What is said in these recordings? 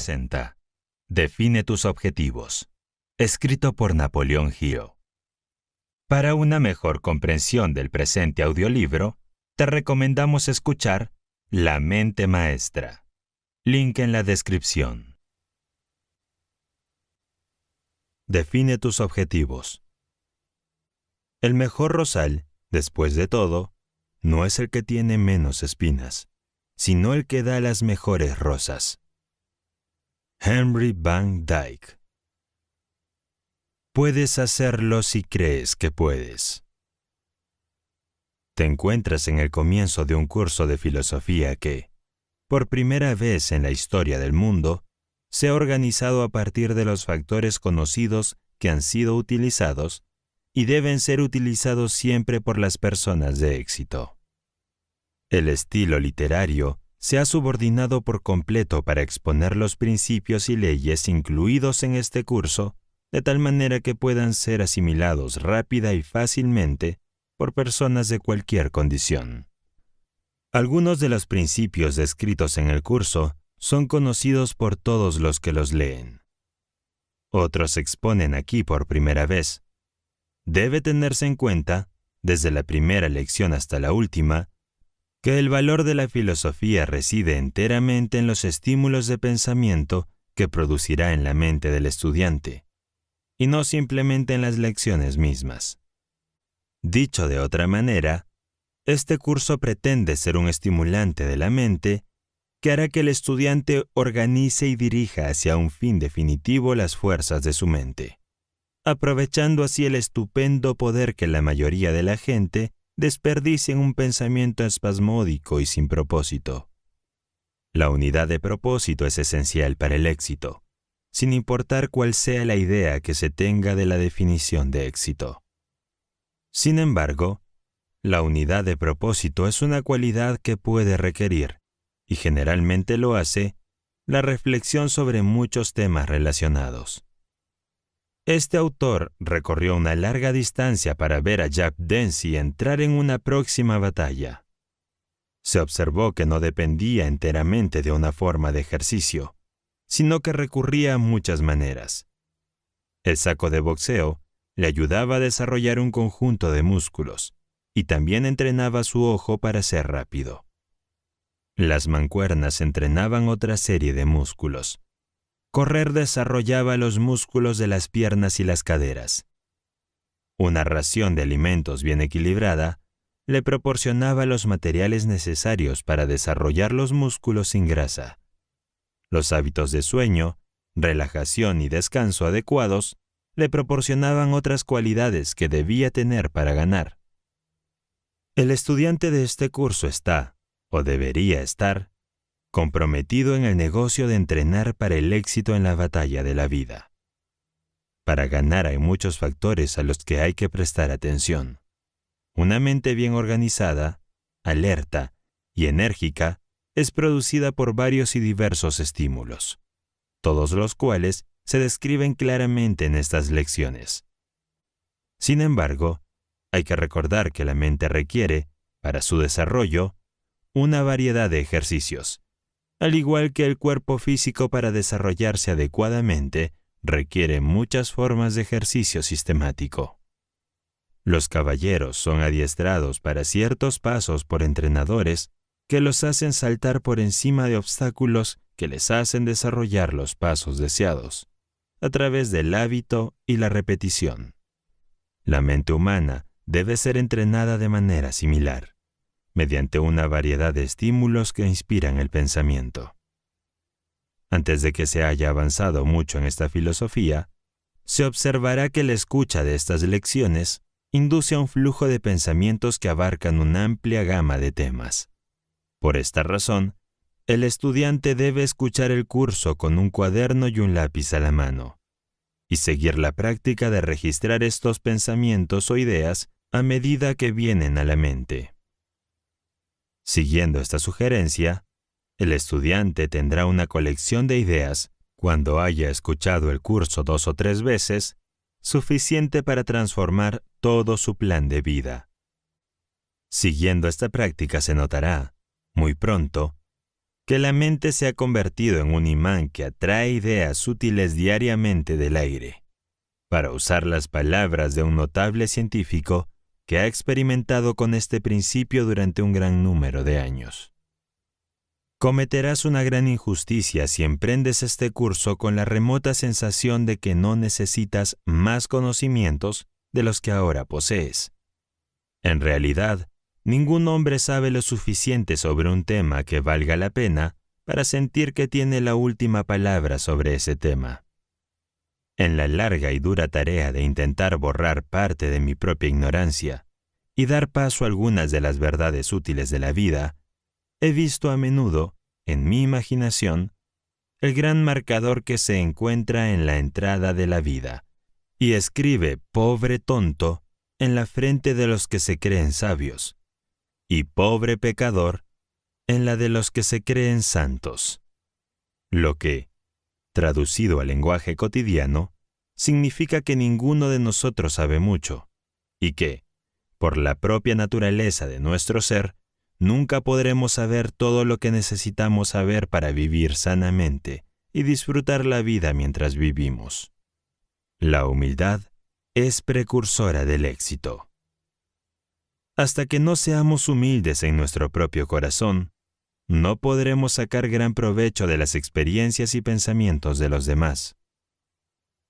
presenta Define tus objetivos, escrito por Napoleón Hill. Para una mejor comprensión del presente audiolibro, te recomendamos escuchar La mente maestra. Link en la descripción. Define tus objetivos. El mejor rosal, después de todo, no es el que tiene menos espinas, sino el que da las mejores rosas. Henry Van Dyke. Puedes hacerlo si crees que puedes. Te encuentras en el comienzo de un curso de filosofía que, por primera vez en la historia del mundo, se ha organizado a partir de los factores conocidos que han sido utilizados y deben ser utilizados siempre por las personas de éxito. El estilo literario se ha subordinado por completo para exponer los principios y leyes incluidos en este curso, de tal manera que puedan ser asimilados rápida y fácilmente por personas de cualquier condición. Algunos de los principios descritos en el curso son conocidos por todos los que los leen. Otros se exponen aquí por primera vez. Debe tenerse en cuenta, desde la primera lección hasta la última, que el valor de la filosofía reside enteramente en los estímulos de pensamiento que producirá en la mente del estudiante, y no simplemente en las lecciones mismas. Dicho de otra manera, este curso pretende ser un estimulante de la mente que hará que el estudiante organice y dirija hacia un fin definitivo las fuerzas de su mente, aprovechando así el estupendo poder que la mayoría de la gente desperdicia en un pensamiento espasmódico y sin propósito. La unidad de propósito es esencial para el éxito, sin importar cuál sea la idea que se tenga de la definición de éxito. Sin embargo, la unidad de propósito es una cualidad que puede requerir, y generalmente lo hace, la reflexión sobre muchos temas relacionados. Este autor recorrió una larga distancia para ver a Jack Dempsey entrar en una próxima batalla. Se observó que no dependía enteramente de una forma de ejercicio, sino que recurría a muchas maneras. El saco de boxeo le ayudaba a desarrollar un conjunto de músculos, y también entrenaba su ojo para ser rápido. Las mancuernas entrenaban otra serie de músculos. Correr desarrollaba los músculos de las piernas y las caderas. Una ración de alimentos bien equilibrada le proporcionaba los materiales necesarios para desarrollar los músculos sin grasa. Los hábitos de sueño, relajación y descanso adecuados le proporcionaban otras cualidades que debía tener para ganar. El estudiante de este curso está, o debería estar, comprometido en el negocio de entrenar para el éxito en la batalla de la vida. Para ganar hay muchos factores a los que hay que prestar atención. Una mente bien organizada, alerta y enérgica es producida por varios y diversos estímulos, todos los cuales se describen claramente en estas lecciones. Sin embargo, hay que recordar que la mente requiere, para su desarrollo, una variedad de ejercicios. Al igual que el cuerpo físico para desarrollarse adecuadamente, requiere muchas formas de ejercicio sistemático. Los caballeros son adiestrados para ciertos pasos por entrenadores que los hacen saltar por encima de obstáculos que les hacen desarrollar los pasos deseados, a través del hábito y la repetición. La mente humana debe ser entrenada de manera similar, mediante una variedad de estímulos que inspiran el pensamiento. Antes de que se haya avanzado mucho en esta filosofía, se observará que la escucha de estas lecciones induce a un flujo de pensamientos que abarcan una amplia gama de temas. Por esta razón, el estudiante debe escuchar el curso con un cuaderno y un lápiz a la mano, y seguir la práctica de registrar estos pensamientos o ideas a medida que vienen a la mente. Siguiendo esta sugerencia, el estudiante tendrá una colección de ideas, cuando haya escuchado el curso 2 o 3 veces, suficiente para transformar todo su plan de vida. Siguiendo esta práctica se notará, muy pronto, que la mente se ha convertido en un imán que atrae ideas útiles diariamente del aire, para usar las palabras de un notable científico que ha experimentado con este principio durante un gran número de años. Cometerás una gran injusticia si emprendes este curso con la remota sensación de que no necesitas más conocimientos de los que ahora posees. En realidad, ningún hombre sabe lo suficiente sobre un tema que valga la pena para sentir que tiene la última palabra sobre ese tema. En la larga y dura tarea de intentar borrar parte de mi propia ignorancia y dar paso a algunas de las verdades útiles de la vida, he visto a menudo, en mi imaginación, el gran marcador que se encuentra en la entrada de la vida y escribe «pobre tonto» en la frente de los que se creen sabios y «pobre pecador» en la de los que se creen santos. Lo que, traducido al lenguaje cotidiano, significa que ninguno de nosotros sabe mucho y que, por la propia naturaleza de nuestro ser, nunca podremos saber todo lo que necesitamos saber para vivir sanamente y disfrutar la vida mientras vivimos. La humildad es precursora del éxito. Hasta que no seamos humildes en nuestro propio corazón, no podremos sacar gran provecho de las experiencias y pensamientos de los demás.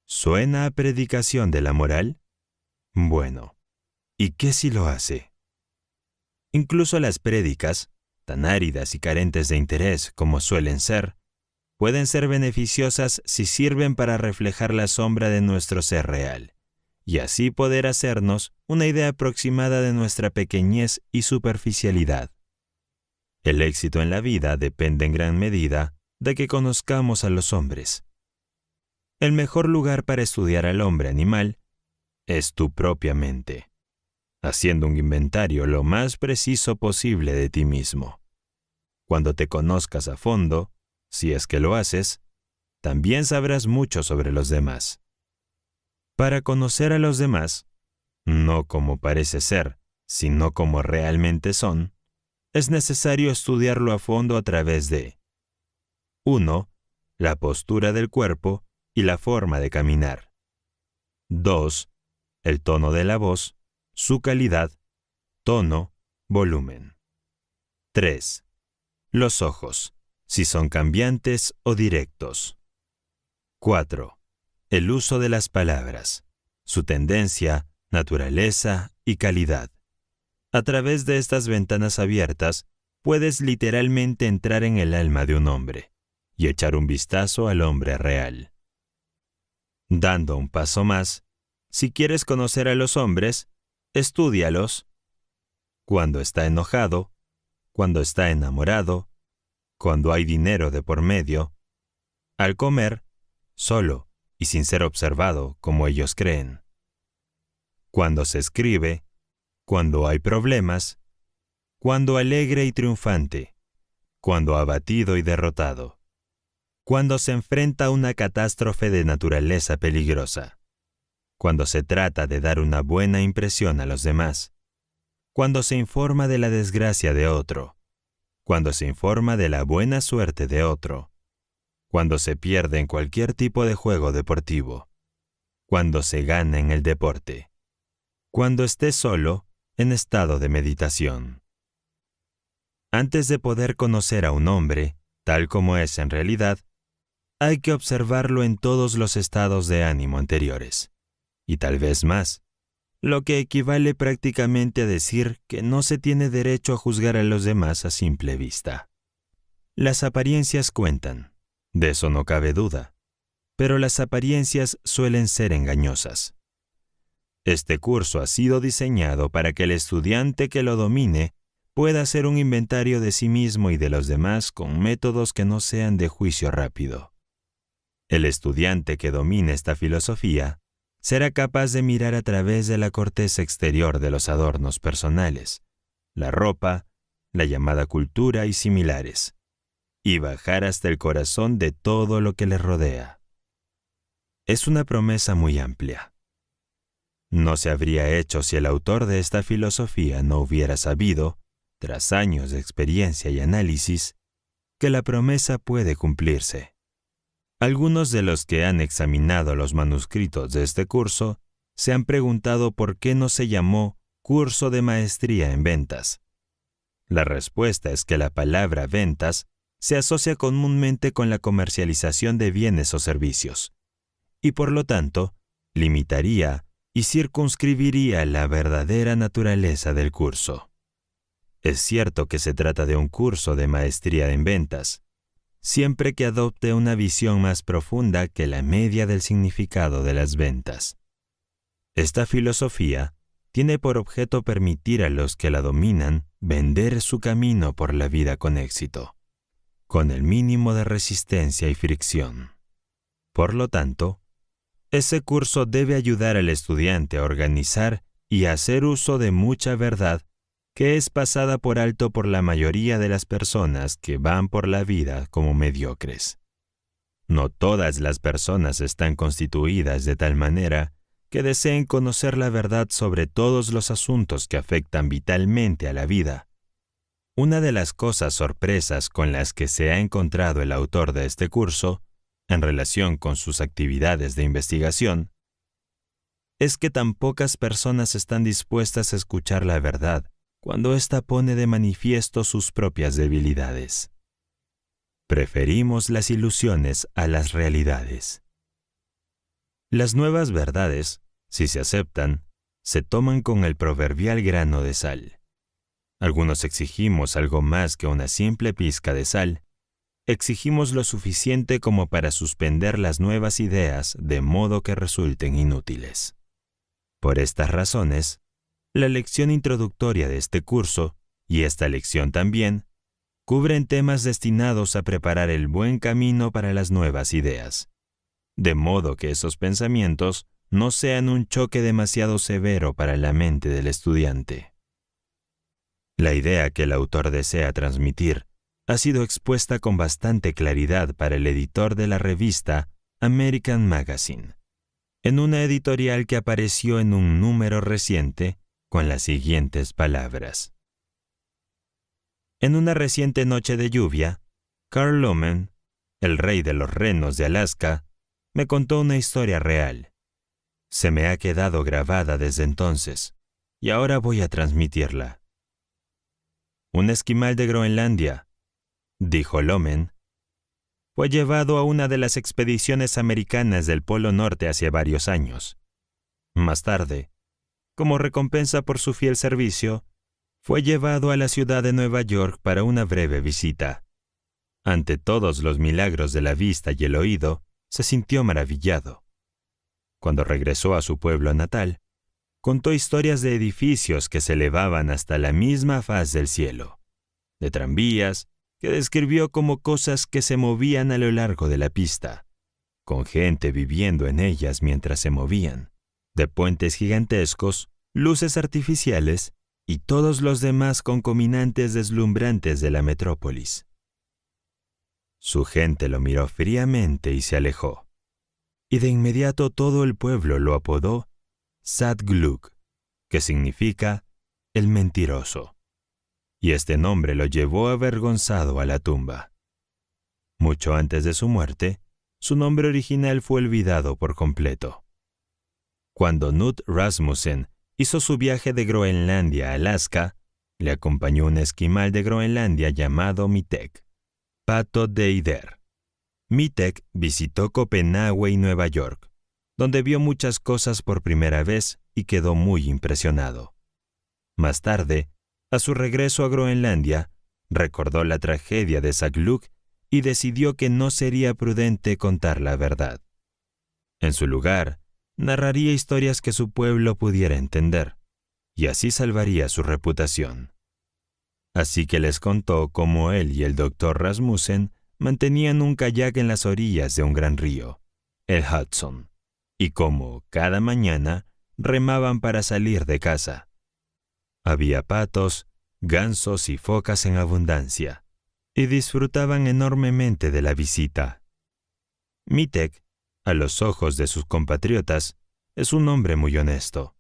¿Suena a predicación de la moral? Bueno, ¿y qué si lo hace? Incluso las prédicas, tan áridas y carentes de interés como suelen ser, pueden ser beneficiosas si sirven para reflejar la sombra de nuestro ser real, y así poder hacernos una idea aproximada de nuestra pequeñez y superficialidad. El éxito en la vida depende en gran medida de que conozcamos a los hombres. El mejor lugar para estudiar al hombre animal es tu propia mente, haciendo un inventario lo más preciso posible de ti mismo. Cuando te conozcas a fondo, si es que lo haces, también sabrás mucho sobre los demás. Para conocer a los demás, no como parece ser, sino como realmente son, es necesario estudiarlo a fondo a través de 1. La postura del cuerpo y la forma de caminar. 2. El tono de la voz, su calidad, tono, volumen. 3. Los ojos, si son cambiantes o directos. 4. El uso de las palabras, su tendencia, naturaleza y calidad. A través de estas ventanas abiertas, puedes literalmente entrar en el alma de un hombre y echar un vistazo al hombre real. Dando un paso más, si quieres conocer a los hombres, estúdialos. Cuando está enojado, cuando está enamorado, cuando hay dinero de por medio, al comer, solo y sin ser observado como ellos creen. Cuando se escribe, cuando hay problemas, cuando alegre y triunfante, cuando abatido y derrotado, cuando se enfrenta a una catástrofe de naturaleza peligrosa, cuando se trata de dar una buena impresión a los demás, cuando se informa de la desgracia de otro, cuando se informa de la buena suerte de otro, cuando se pierde en cualquier tipo de juego deportivo, cuando se gana en el deporte, cuando esté solo, en estado de meditación. Antes de poder conocer a un hombre, tal como es en realidad, hay que observarlo en todos los estados de ánimo anteriores, y tal vez más, lo que equivale prácticamente a decir que no se tiene derecho a juzgar a los demás a simple vista. Las apariencias cuentan, de eso no cabe duda, pero las apariencias suelen ser engañosas. Este curso ha sido diseñado para que el estudiante que lo domine pueda hacer un inventario de sí mismo y de los demás con métodos que no sean de juicio rápido. El estudiante que domine esta filosofía será capaz de mirar a través de la corteza exterior de los adornos personales, la ropa, la llamada cultura y similares, y bajar hasta el corazón de todo lo que le rodea. Es una promesa muy amplia. No se habría hecho si el autor de esta filosofía no hubiera sabido, tras años de experiencia y análisis, que la promesa puede cumplirse. Algunos de los que han examinado los manuscritos de este curso se han preguntado por qué no se llamó Curso de Maestría en Ventas. La respuesta es que la palabra ventas se asocia comúnmente con la comercialización de bienes o servicios, y por lo tanto, limitaría y circunscribiría la verdadera naturaleza del curso. Es cierto que se trata de un curso de maestría en ventas, siempre que adopte una visión más profunda que la media del significado de las ventas. Esta filosofía tiene por objeto permitir a los que la dominan vender su camino por la vida con éxito, con el mínimo de resistencia y fricción. Por lo tanto, ese curso debe ayudar al estudiante a organizar y a hacer uso de mucha verdad que es pasada por alto por la mayoría de las personas que van por la vida como mediocres. No todas las personas están constituidas de tal manera que deseen conocer la verdad sobre todos los asuntos que afectan vitalmente a la vida. Una de las cosas sorpresas con las que se ha encontrado el autor de este curso, en relación con sus actividades de investigación, es que tan pocas personas están dispuestas a escuchar la verdad cuando ésta pone de manifiesto sus propias debilidades. Preferimos las ilusiones a las realidades. Las nuevas verdades, si se aceptan, se toman con el proverbial grano de sal. Algunos exigimos algo más que una simple pizca de sal. Exigimos lo suficiente como para suspender las nuevas ideas de modo que resulten inútiles. Por estas razones, la lección introductoria de este curso, y esta lección también, cubren temas destinados a preparar el buen camino para las nuevas ideas, de modo que esos pensamientos no sean un choque demasiado severo para la mente del estudiante. La idea que el autor desea transmitir ha sido expuesta con bastante claridad para el editor de la revista American Magazine, en una editorial que apareció en un número reciente con las siguientes palabras. En una reciente noche de lluvia, Carl Loman, el rey de los renos de Alaska, me contó una historia real. Se me ha quedado grabada desde entonces, y ahora voy a transmitirla. Un esquimal de Groenlandia, dijo Loman, fue llevado a una de las expediciones americanas del Polo Norte hace varios años. Más tarde, como recompensa por su fiel servicio, fue llevado a la ciudad de Nueva York para una breve visita. Ante todos los milagros de la vista y el oído, se sintió maravillado. Cuando regresó a su pueblo natal, contó historias de edificios que se elevaban hasta la misma faz del cielo, de tranvías que describió como cosas que se movían a lo largo de la pista, con gente viviendo en ellas mientras se movían, de puentes gigantescos, luces artificiales y todos los demás concominantes deslumbrantes de la metrópolis. Su gente lo miró fríamente y se alejó, y de inmediato todo el pueblo lo apodó Sad Glug, que significa el mentiroso, y este nombre lo llevó avergonzado a la tumba. Mucho antes de su muerte, su nombre original fue olvidado por completo. Cuando Knut Rasmussen hizo su viaje de Groenlandia a Alaska, le acompañó un esquimal de Groenlandia llamado Mitek, Pato Deider. Mitek visitó Copenhague y Nueva York, donde vio muchas cosas por primera vez y quedó muy impresionado. Más tarde, a su regreso a Groenlandia, recordó la tragedia de Sagluk y decidió que no sería prudente contar la verdad. En su lugar, narraría historias que su pueblo pudiera entender, y así salvaría su reputación. Así que les contó cómo él y el doctor Rasmussen mantenían un kayak en las orillas de un gran río, el Hudson, y cómo, cada mañana, remaban para salir de caza. Había patos, gansos y focas en abundancia, y disfrutaban enormemente de la visita. Mitek, a los ojos de sus compatriotas, es un hombre muy honesto.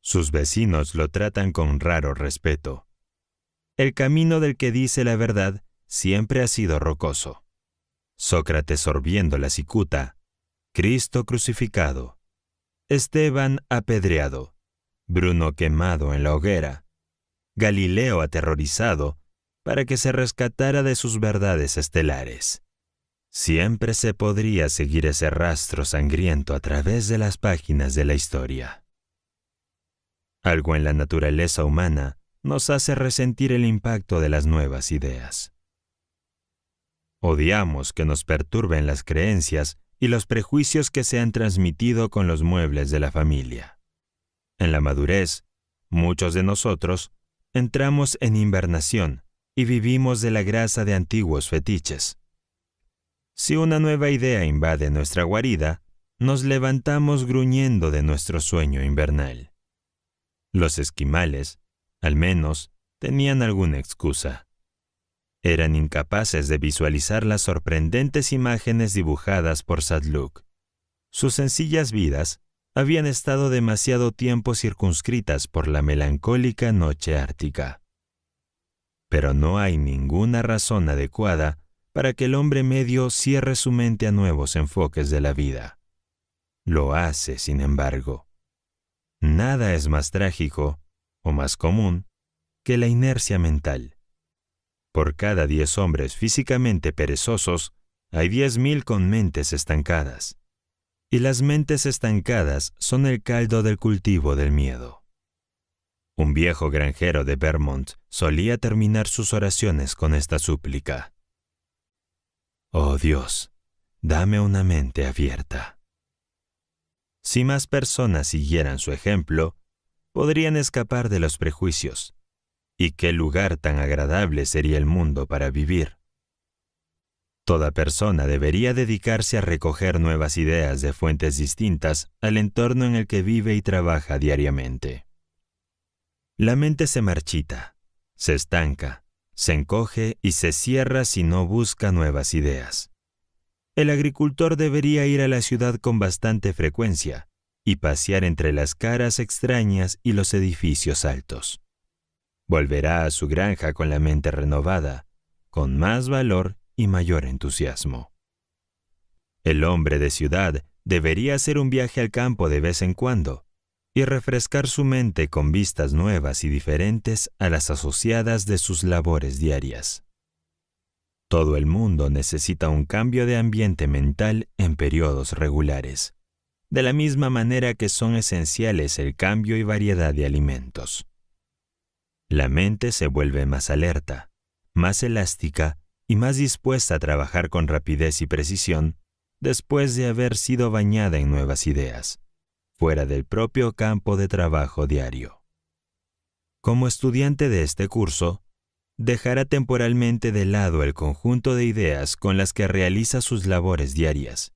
Sus vecinos lo tratan con raro respeto. El camino del que dice la verdad siempre ha sido rocoso. Sócrates sorbiendo la cicuta, Cristo crucificado, Esteban apedreado, Bruno quemado en la hoguera, Galileo aterrorizado para que se rescatara de sus verdades estelares. Siempre se podría seguir ese rastro sangriento a través de las páginas de la historia. Algo en la naturaleza humana nos hace resentir el impacto de las nuevas ideas. Odiamos que nos perturben las creencias y los prejuicios que se han transmitido con los muebles de la familia. En la madurez, muchos de nosotros entramos en hibernación y vivimos de la grasa de antiguos fetiches. Si una nueva idea invade nuestra guarida, nos levantamos gruñendo de nuestro sueño invernal. Los esquimales, al menos, tenían alguna excusa. Eran incapaces de visualizar las sorprendentes imágenes dibujadas por Sadluck. Sus sencillas vidas habían estado demasiado tiempo circunscritas por la melancólica noche ártica. Pero no hay ninguna razón adecuada para que el hombre medio cierre su mente a nuevos enfoques de la vida. Lo hace, sin embargo. Nada es más trágico, o más común, que la inercia mental. Por cada 10 hombres físicamente perezosos, hay 10.000 con mentes estancadas. Y las mentes estancadas son el caldo del cultivo del miedo. Un viejo granjero de Vermont solía terminar sus oraciones con esta súplica: «Oh Dios, dame una mente abierta». Si más personas siguieran su ejemplo, podrían escapar de los prejuicios. ¿Y qué lugar tan agradable sería el mundo para vivir? Toda persona debería dedicarse a recoger nuevas ideas de fuentes distintas al entorno en el que vive y trabaja diariamente. La mente se marchita, se estanca, se encoge y se cierra si no busca nuevas ideas. El agricultor debería ir a la ciudad con bastante frecuencia y pasear entre las caras extrañas y los edificios altos. Volverá a su granja con la mente renovada, con más valor y mayor entusiasmo. El hombre de ciudad debería hacer un viaje al campo de vez en cuando y refrescar su mente con vistas nuevas y diferentes a las asociadas de sus labores diarias. Todo el mundo necesita un cambio de ambiente mental en periodos regulares, de la misma manera que son esenciales el cambio y variedad de alimentos. La mente se vuelve más alerta, más elástica y más dispuesta a trabajar con rapidez y precisión después de haber sido bañada en nuevas ideas, fuera del propio campo de trabajo diario. Como estudiante de este curso, dejará temporalmente de lado el conjunto de ideas con las que realiza sus labores diarias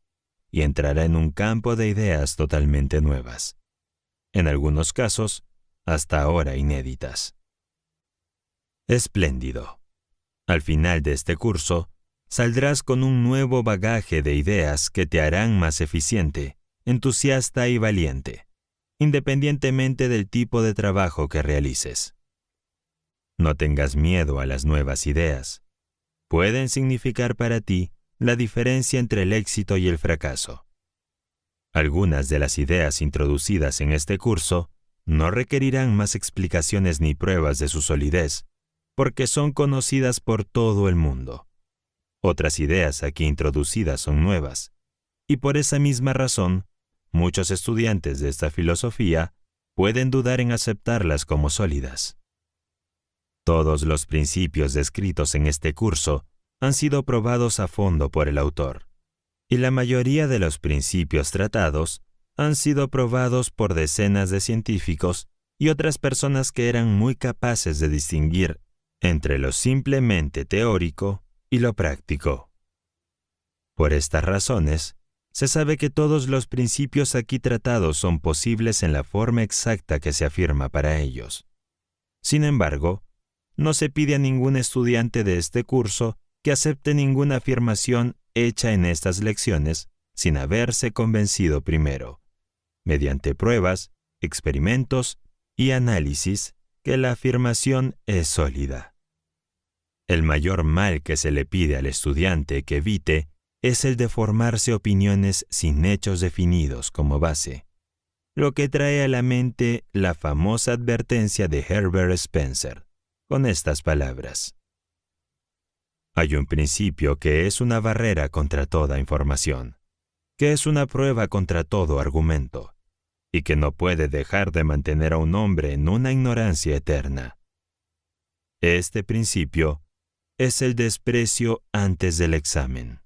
y entrará en un campo de ideas totalmente nuevas, en algunos casos, hasta ahora inéditas. Espléndido. Al final de este curso, saldrás con un nuevo bagaje de ideas que te harán más eficiente, entusiasta y valiente, independientemente del tipo de trabajo que realices. No tengas miedo a las nuevas ideas. Pueden significar para ti la diferencia entre el éxito y el fracaso. Algunas de las ideas introducidas en este curso no requerirán más explicaciones ni pruebas de su solidez, porque son conocidas por todo el mundo. Otras ideas aquí introducidas son nuevas, y por esa misma razón, muchos estudiantes de esta filosofía pueden dudar en aceptarlas como sólidas. Todos los principios descritos en este curso han sido probados a fondo por el autor, y la mayoría de los principios tratados han sido probados por decenas de científicos y otras personas que eran muy capaces de distinguir entre lo simplemente teórico y lo práctico. Por estas razones, se sabe que todos los principios aquí tratados son posibles en la forma exacta que se afirma para ellos. Sin embargo, no se pide a ningún estudiante de este curso que acepte ninguna afirmación hecha en estas lecciones sin haberse convencido primero, mediante pruebas, experimentos y análisis, que la afirmación es sólida. El mayor mal que se le pide al estudiante que evite es el de formarse opiniones sin hechos definidos como base, lo que trae a la mente la famosa advertencia de Herbert Spencer, con estas palabras: hay un principio que es una barrera contra toda información, que es una prueba contra todo argumento, y que no puede dejar de mantener a un hombre en una ignorancia eterna. Este principio es el desprecio antes del examen.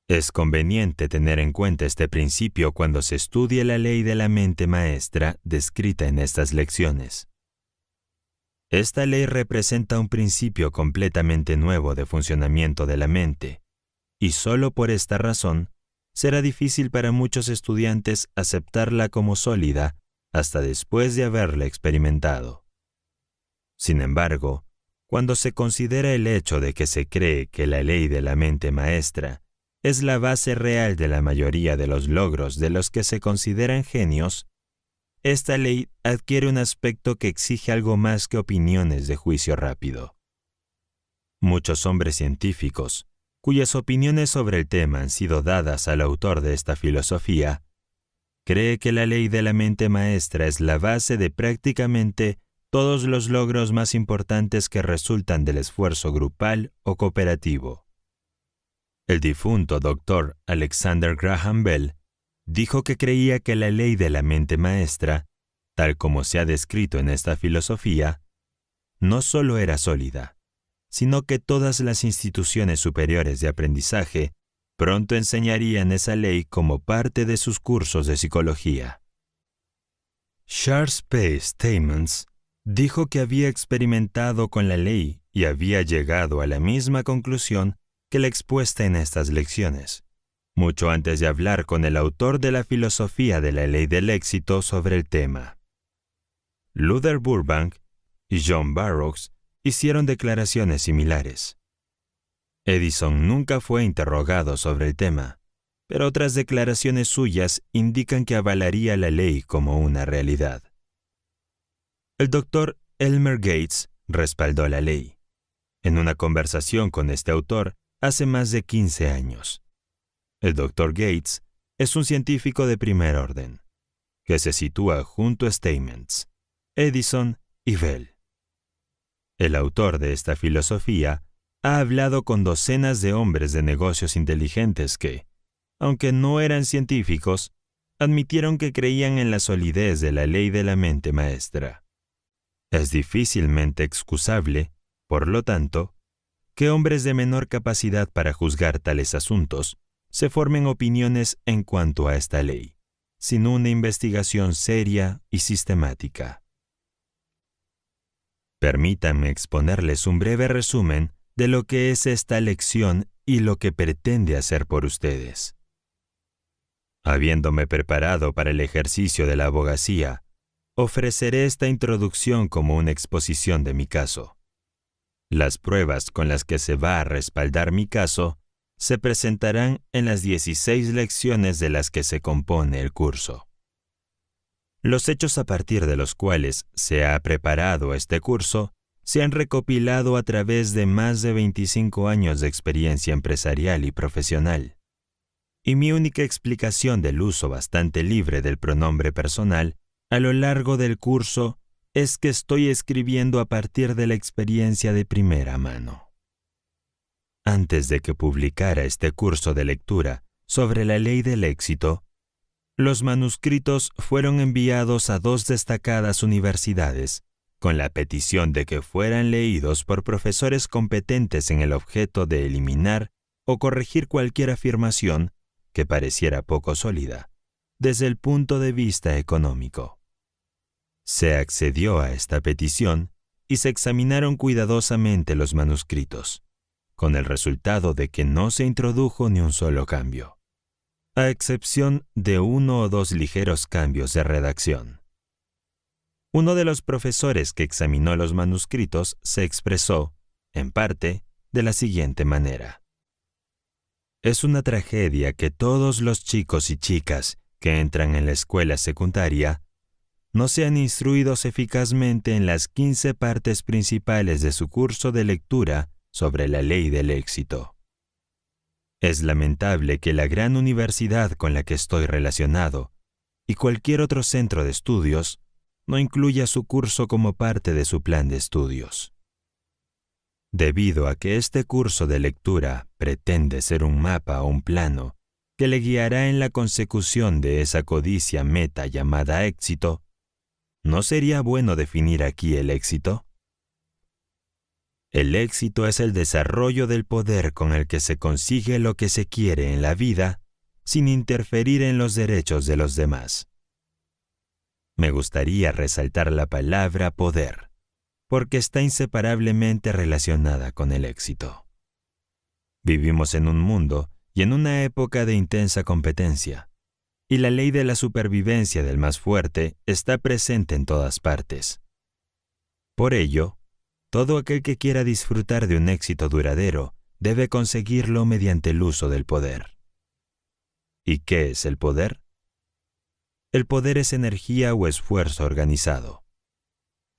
Es conveniente tener en cuenta este principio cuando se estudie la ley de la mente maestra descrita en estas lecciones. Esta ley representa un principio completamente nuevo de funcionamiento de la mente, y solo por esta razón será difícil para muchos estudiantes aceptarla como sólida hasta después de haberla experimentado. Sin embargo, cuando se considera el hecho de que se cree que la ley de la mente maestra es la base real de la mayoría de los logros de los que se consideran genios, esta ley adquiere un aspecto que exige algo más que opiniones de juicio rápido. Muchos hombres científicos, cuyas opiniones sobre el tema han sido dadas al autor de esta filosofía, cree que la ley de la mente maestra es la base de prácticamente todos los logros más importantes que resultan del esfuerzo grupal o cooperativo. El difunto Dr. Alexander Graham Bell dijo que creía que la ley de la mente maestra, tal como se ha descrito en esta filosofía, no solo era sólida, sino que todas las instituciones superiores de aprendizaje pronto enseñarían esa ley como parte de sus cursos de psicología. Charles P. Stamets dijo que había experimentado con la ley y había llegado a la misma conclusión que la expuesta en estas lecciones, mucho antes de hablar con el autor de la filosofía de la ley del éxito sobre el tema. Luther Burbank y John Burroughs hicieron declaraciones similares. Edison nunca fue interrogado sobre el tema, pero otras declaraciones suyas indican que avalaría la ley como una realidad. El Dr. Elmer Gates respaldó la ley, en una conversación con este autor hace más de 15 años. El Dr. Gates es un científico de primer orden, que se sitúa junto a Stamets, Edison y Bell. El autor de esta filosofía ha hablado con docenas de hombres de negocios inteligentes que, aunque no eran científicos, admitieron que creían en la solidez de la ley de la mente maestra. Es difícilmente excusable, por lo tanto, que hombres de menor capacidad para juzgar tales asuntos se formen opiniones en cuanto a esta ley, sin una investigación seria y sistemática. Permítanme exponerles un breve resumen de lo que es esta lección y lo que pretende hacer por ustedes. Habiéndome preparado para el ejercicio de la abogacía, ofreceré esta introducción como una exposición de mi caso. Las pruebas con las que se va a respaldar mi caso se presentarán en las 16 lecciones de las que se compone el curso. Los hechos a partir de los cuales se ha preparado este curso se han recopilado a través de más de 25 años de experiencia empresarial y profesional. Y mi única explicación del uso bastante libre del pronombre personal a lo largo del curso es que estoy escribiendo a partir de la experiencia de primera mano. Antes de que publicara este curso de lectura sobre la ley del éxito, los manuscritos fueron enviados a 2 destacadas universidades con la petición de que fueran leídos por profesores competentes en el objeto de eliminar o corregir cualquier afirmación que pareciera poco sólida desde el punto de vista económico. Se accedió a esta petición y se examinaron cuidadosamente los manuscritos, con el resultado de que no se introdujo ni un solo cambio, a excepción de 1 o 2 ligeros cambios de redacción. Uno de los profesores que examinó los manuscritos se expresó, en parte, de la siguiente manera: es una tragedia que todos los chicos y chicas que entran en la escuela secundaria no sean instruidos eficazmente en las 15 partes principales de su curso de lectura sobre la ley del éxito. Es lamentable que la gran universidad con la que estoy relacionado y cualquier otro centro de estudios no incluya su curso como parte de su plan de estudios. Debido a que este curso de lectura pretende ser un mapa o un plano que le guiará en la consecución de esa codicia meta llamada éxito, ¿no sería bueno definir aquí el éxito? El éxito es el desarrollo del poder con el que se consigue lo que se quiere en la vida sin interferir en los derechos de los demás. Me gustaría resaltar la palabra poder, porque está inseparablemente relacionada con el éxito. Vivimos en un mundo y en una época de intensa competencia, y la ley de la supervivencia del más fuerte está presente en todas partes. Por ello, todo aquel que quiera disfrutar de un éxito duradero debe conseguirlo mediante el uso del poder. ¿Y qué es el poder? El poder es energía o esfuerzo organizado.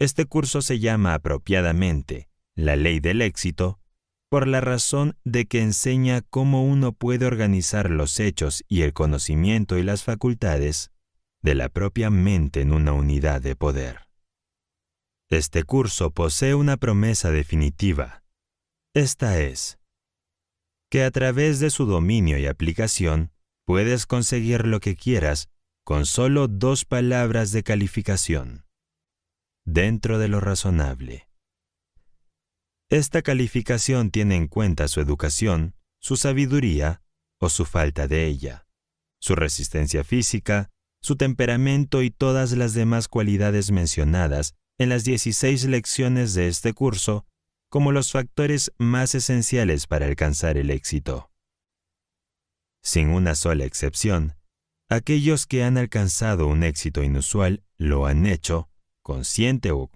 Este curso se llama apropiadamente la ley del éxito por la razón de que enseña cómo uno puede organizar los hechos y el conocimiento y las facultades de la propia mente en una unidad de poder. Este curso posee una promesa definitiva. Esta es, que a través de su dominio y aplicación puedes conseguir lo que quieras con solo 2 palabras de calificación: dentro de lo razonable. Esta calificación tiene en cuenta su educación, su sabiduría o su falta de ella, su resistencia física, su temperamento y todas las demás cualidades mencionadas en las 16 lecciones de este curso como los factores más esenciales para alcanzar el éxito. Sin una sola excepción, aquellos que han alcanzado un éxito inusual lo han hecho, consciente o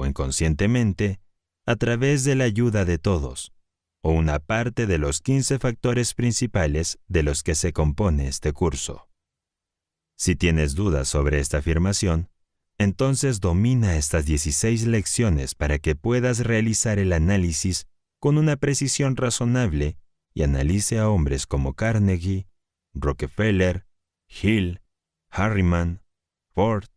inconscientemente, a través de la ayuda de todos, o una parte de los 15 factores principales de los que se compone este curso. Si tienes dudas sobre esta afirmación, entonces domina estas 16 lecciones para que puedas realizar el análisis con una precisión razonable y analice a hombres como Carnegie, Rockefeller, Hill, Harriman, Ford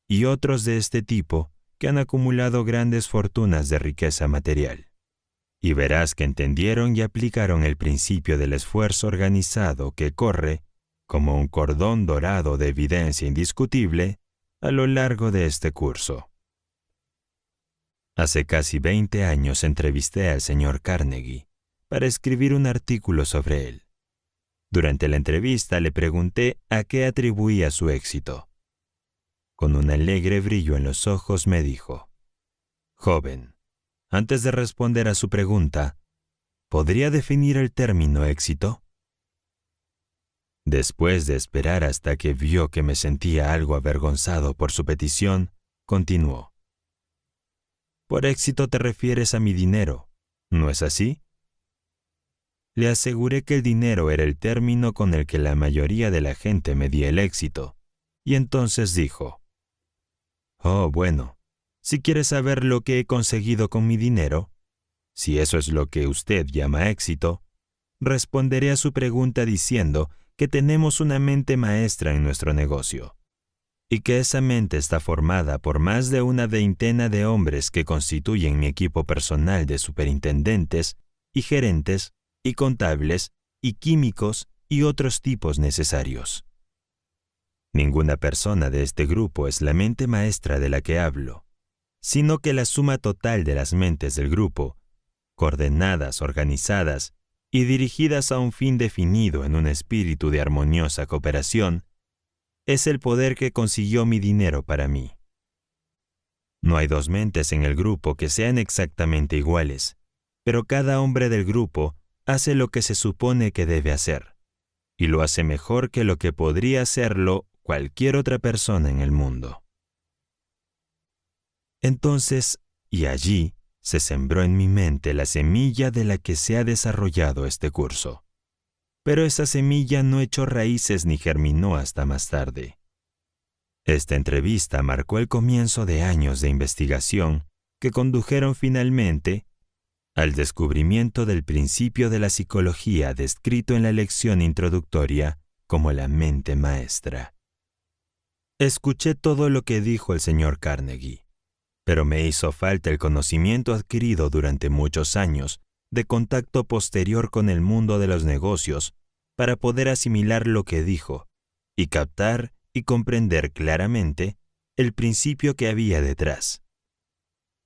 y otros de este tipo que han acumulado grandes fortunas de riqueza material. Y verás que entendieron y aplicaron el principio del esfuerzo organizado que corre, como un cordón dorado de evidencia indiscutible, a lo largo de este curso. Hace casi 20 años entrevisté al señor Carnegie para escribir un artículo sobre él. Durante la entrevista le pregunté a qué atribuía su éxito. Con un alegre brillo en los ojos me dijo: «Joven, antes de responder a su pregunta, ¿podría definir el término éxito?». Después de esperar hasta que vio que me sentía algo avergonzado por su petición, continuó: «Por éxito te refieres a mi dinero, ¿no es así?». Le aseguré que el dinero era el término con el que la mayoría de la gente medía el éxito, y entonces dijo: «Oh, bueno, si quiere saber lo que he conseguido con mi dinero, si eso es lo que usted llama éxito, responderé a su pregunta diciendo que tenemos una mente maestra en nuestro negocio, y que esa mente está formada por más de una veintena de hombres que constituyen mi equipo personal de superintendentes y gerentes y contables y químicos y otros tipos necesarios. Ninguna persona de este grupo es la mente maestra de la que hablo, sino que la suma total de las mentes del grupo, coordenadas, organizadas y dirigidas a un fin definido en un espíritu de armoniosa cooperación, es el poder que consiguió mi dinero para mí. No hay 2 mentes en el grupo que sean exactamente iguales, pero cada hombre del grupo hace lo que se supone que debe hacer, y lo hace mejor que lo que podría hacerlo cualquier otra persona en el mundo. Entonces, y allí, se sembró en mi mente la semilla de la que se ha desarrollado este curso. Pero esa semilla no echó raíces ni germinó hasta más tarde. Esta entrevista marcó el comienzo de años de investigación que condujeron finalmente al descubrimiento del principio de la psicología descrito en la lección introductoria como la mente maestra. Escuché todo lo que dijo el señor Carnegie, pero me hizo falta el conocimiento adquirido durante muchos años de contacto posterior con el mundo de los negocios para poder asimilar lo que dijo y captar y comprender claramente el principio que había detrás,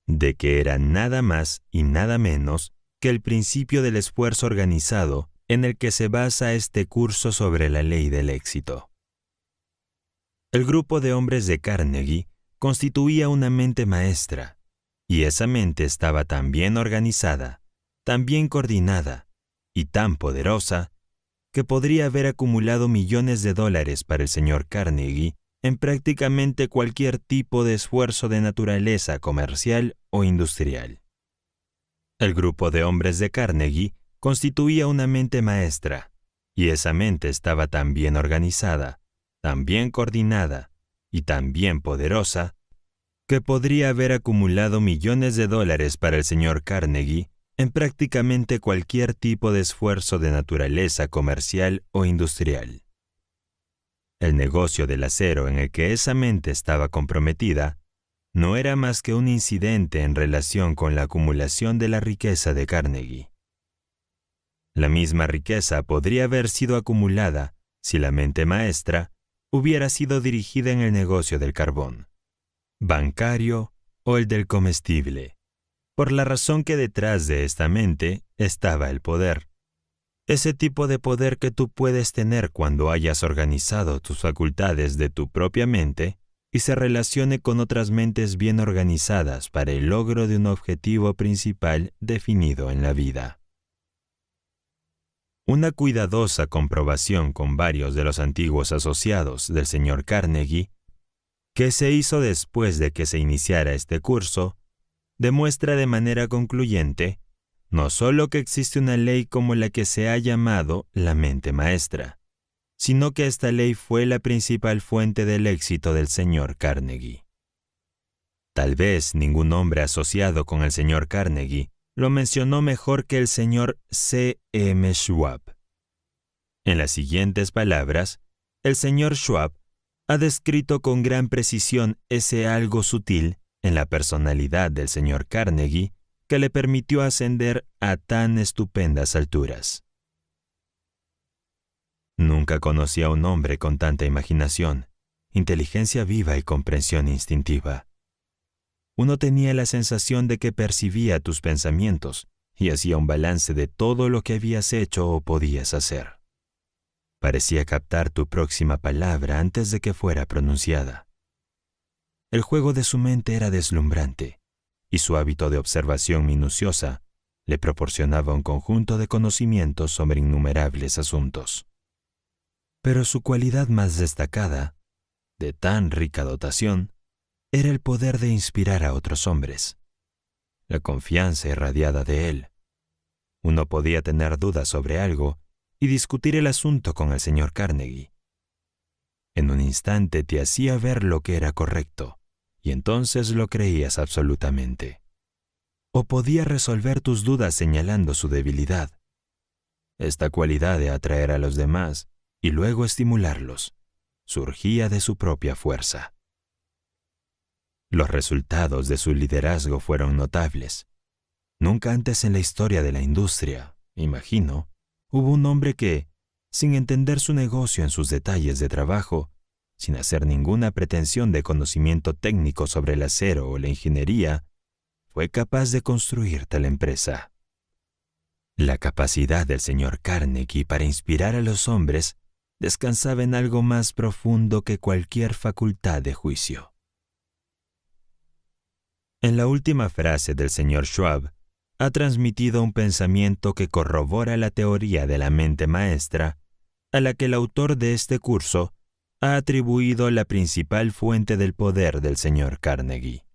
de que era nada más y nada menos que el principio del esfuerzo organizado en el que se basa este curso sobre la ley del éxito. El grupo de hombres de Carnegie constituía una mente maestra, y esa mente estaba tan bien organizada, tan bien coordinada y tan poderosa que podría haber acumulado millones de dólares para el señor Carnegie en prácticamente cualquier tipo de esfuerzo de naturaleza comercial o industrial. El grupo de hombres de Carnegie constituía una mente maestra, y esa mente estaba tan bien organizada, tan bien coordinada y tan bien poderosa que podría haber acumulado millones de dólares para el señor Carnegie en prácticamente cualquier tipo de esfuerzo de naturaleza comercial o industrial. El negocio del acero en el que esa mente estaba comprometida no era más que un incidente en relación con la acumulación de la riqueza de Carnegie. La misma riqueza podría haber sido acumulada si la mente maestra hubiera sido dirigida en el negocio del carbón, bancario o el del comestible, por la razón que detrás de esta mente estaba el poder. Ese tipo de poder que tú puedes tener cuando hayas organizado tus facultades de tu propia mente y se relacione con otras mentes bien organizadas para el logro de un objetivo principal definido en la vida. Una cuidadosa comprobación con varios de los antiguos asociados del señor Carnegie, que se hizo después de que se iniciara este curso, demuestra de manera concluyente no solo que existe una ley como la que se ha llamado la mente maestra, sino que esta ley fue la principal fuente del éxito del señor Carnegie. Tal vez ningún hombre asociado con el señor Carnegie lo mencionó mejor que el señor C. M. Schwab. En las siguientes palabras, el señor Schwab ha descrito con gran precisión ese algo sutil en la personalidad del señor Carnegie que le permitió ascender a tan estupendas alturas. Nunca conocí a un hombre con tanta imaginación, inteligencia viva y comprensión instintiva. Uno tenía la sensación de que percibía tus pensamientos y hacía un balance de todo lo que habías hecho o podías hacer. Parecía captar tu próxima palabra antes de que fuera pronunciada. El juego de su mente era deslumbrante, y su hábito de observación minuciosa le proporcionaba un conjunto de conocimientos sobre innumerables asuntos. Pero su cualidad más destacada, de tan rica dotación, era el poder de inspirar a otros hombres, la confianza irradiada de él. Uno podía tener dudas sobre algo y discutir el asunto con el señor Carnegie. En un instante te hacía ver lo que era correcto, y entonces lo creías absolutamente. O podía resolver tus dudas señalando su debilidad. Esta cualidad de atraer a los demás y luego estimularlos surgía de su propia fuerza. Los resultados de su liderazgo fueron notables. Nunca antes en la historia de la industria, imagino, hubo un hombre que, sin entender su negocio en sus detalles de trabajo, sin hacer ninguna pretensión de conocimiento técnico sobre el acero o la ingeniería, fue capaz de construir tal empresa. La capacidad del señor Carnegie para inspirar a los hombres descansaba en algo más profundo que cualquier facultad de juicio. En la última frase del señor Schwab ha transmitido un pensamiento que corrobora la teoría de la mente maestra a la que el autor de este curso ha atribuido la principal fuente del poder del señor Carnegie.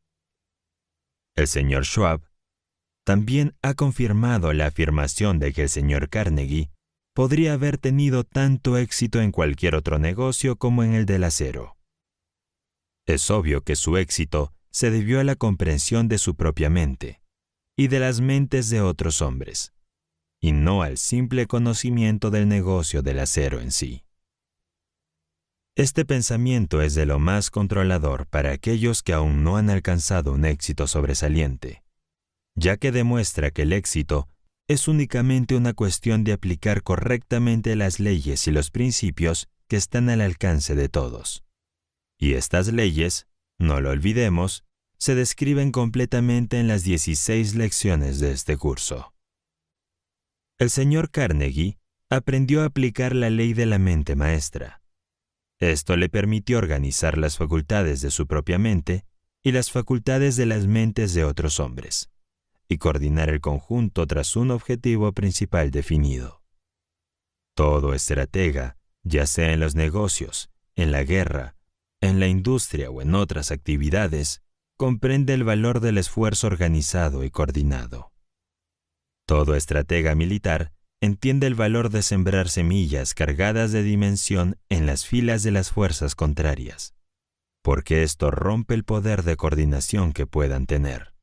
El señor Schwab también ha confirmado la afirmación de que el señor Carnegie podría haber tenido tanto éxito en cualquier otro negocio como en el del acero. Es obvio que su éxito se debió a la comprensión de su propia mente y de las mentes de otros hombres, y no al simple conocimiento del negocio del acero en sí. Este pensamiento es de lo más controlador para aquellos que aún no han alcanzado un éxito sobresaliente, ya que demuestra que el éxito es únicamente una cuestión de aplicar correctamente las leyes y los principios que están al alcance de todos. Y estas leyes, no lo olvidemos, se describen completamente en las 16 lecciones de este curso. El señor Carnegie aprendió a aplicar la ley de la mente maestra. Esto le permitió organizar las facultades de su propia mente y las facultades de las mentes de otros hombres, y coordinar el conjunto tras un objetivo principal definido. Todo estratega, ya sea en los negocios, en la guerra, en la industria o en otras actividades, comprende el valor del esfuerzo organizado y coordinado. Todo estratega militar entiende el valor de sembrar semillas cargadas de dimensión en las filas de las fuerzas contrarias, porque esto rompe el poder de coordinación que puedan tener.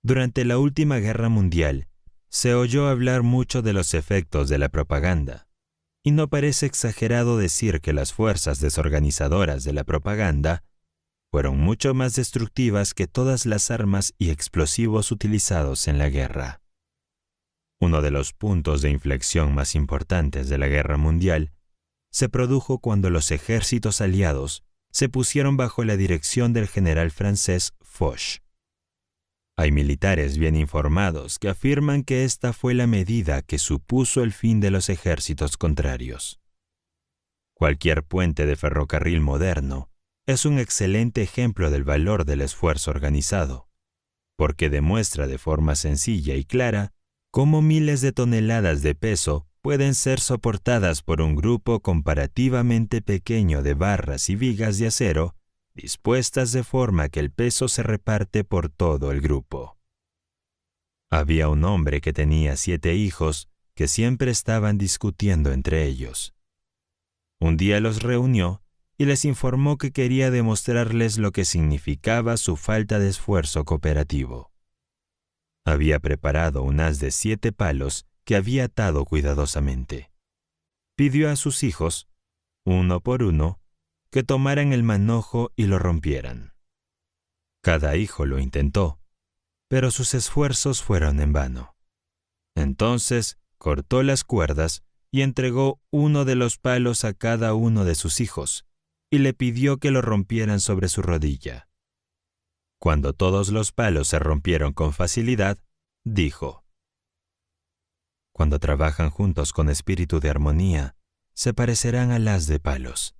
Durante la última guerra mundial, se oyó hablar mucho de los efectos de la propaganda, y no parece exagerado decir que las fuerzas desorganizadoras de la propaganda fueron mucho más destructivas que todas las armas y explosivos utilizados en la guerra. Uno de los puntos de inflexión más importantes de la guerra mundial se produjo cuando los ejércitos aliados se pusieron bajo la dirección del general francés Foch. Hay militares bien informados que afirman que esta fue la medida que supuso el fin de los ejércitos contrarios. Cualquier puente de ferrocarril moderno es un excelente ejemplo del valor del esfuerzo organizado, porque demuestra de forma sencilla y clara cómo miles de toneladas de peso pueden ser soportadas por un grupo comparativamente pequeño de barras y vigas de acero dispuestas de forma que el peso se reparte por todo el grupo. Había un hombre que tenía 7 hijos que siempre estaban discutiendo entre ellos. Un día los reunió y les informó que quería demostrarles lo que significaba su falta de esfuerzo cooperativo. Había preparado un haz de 7 palos que había atado cuidadosamente. Pidió a sus hijos, uno por uno, que tomaran el manojo y lo rompieran. Cada hijo lo intentó, pero sus esfuerzos fueron en vano. Entonces cortó las cuerdas y entregó uno de los palos a cada uno de sus hijos, y le pidió que lo rompieran sobre su rodilla. Cuando todos los palos se rompieron con facilidad, dijo: «Cuando trabajan juntos con espíritu de armonía, se parecerán al haz de palos,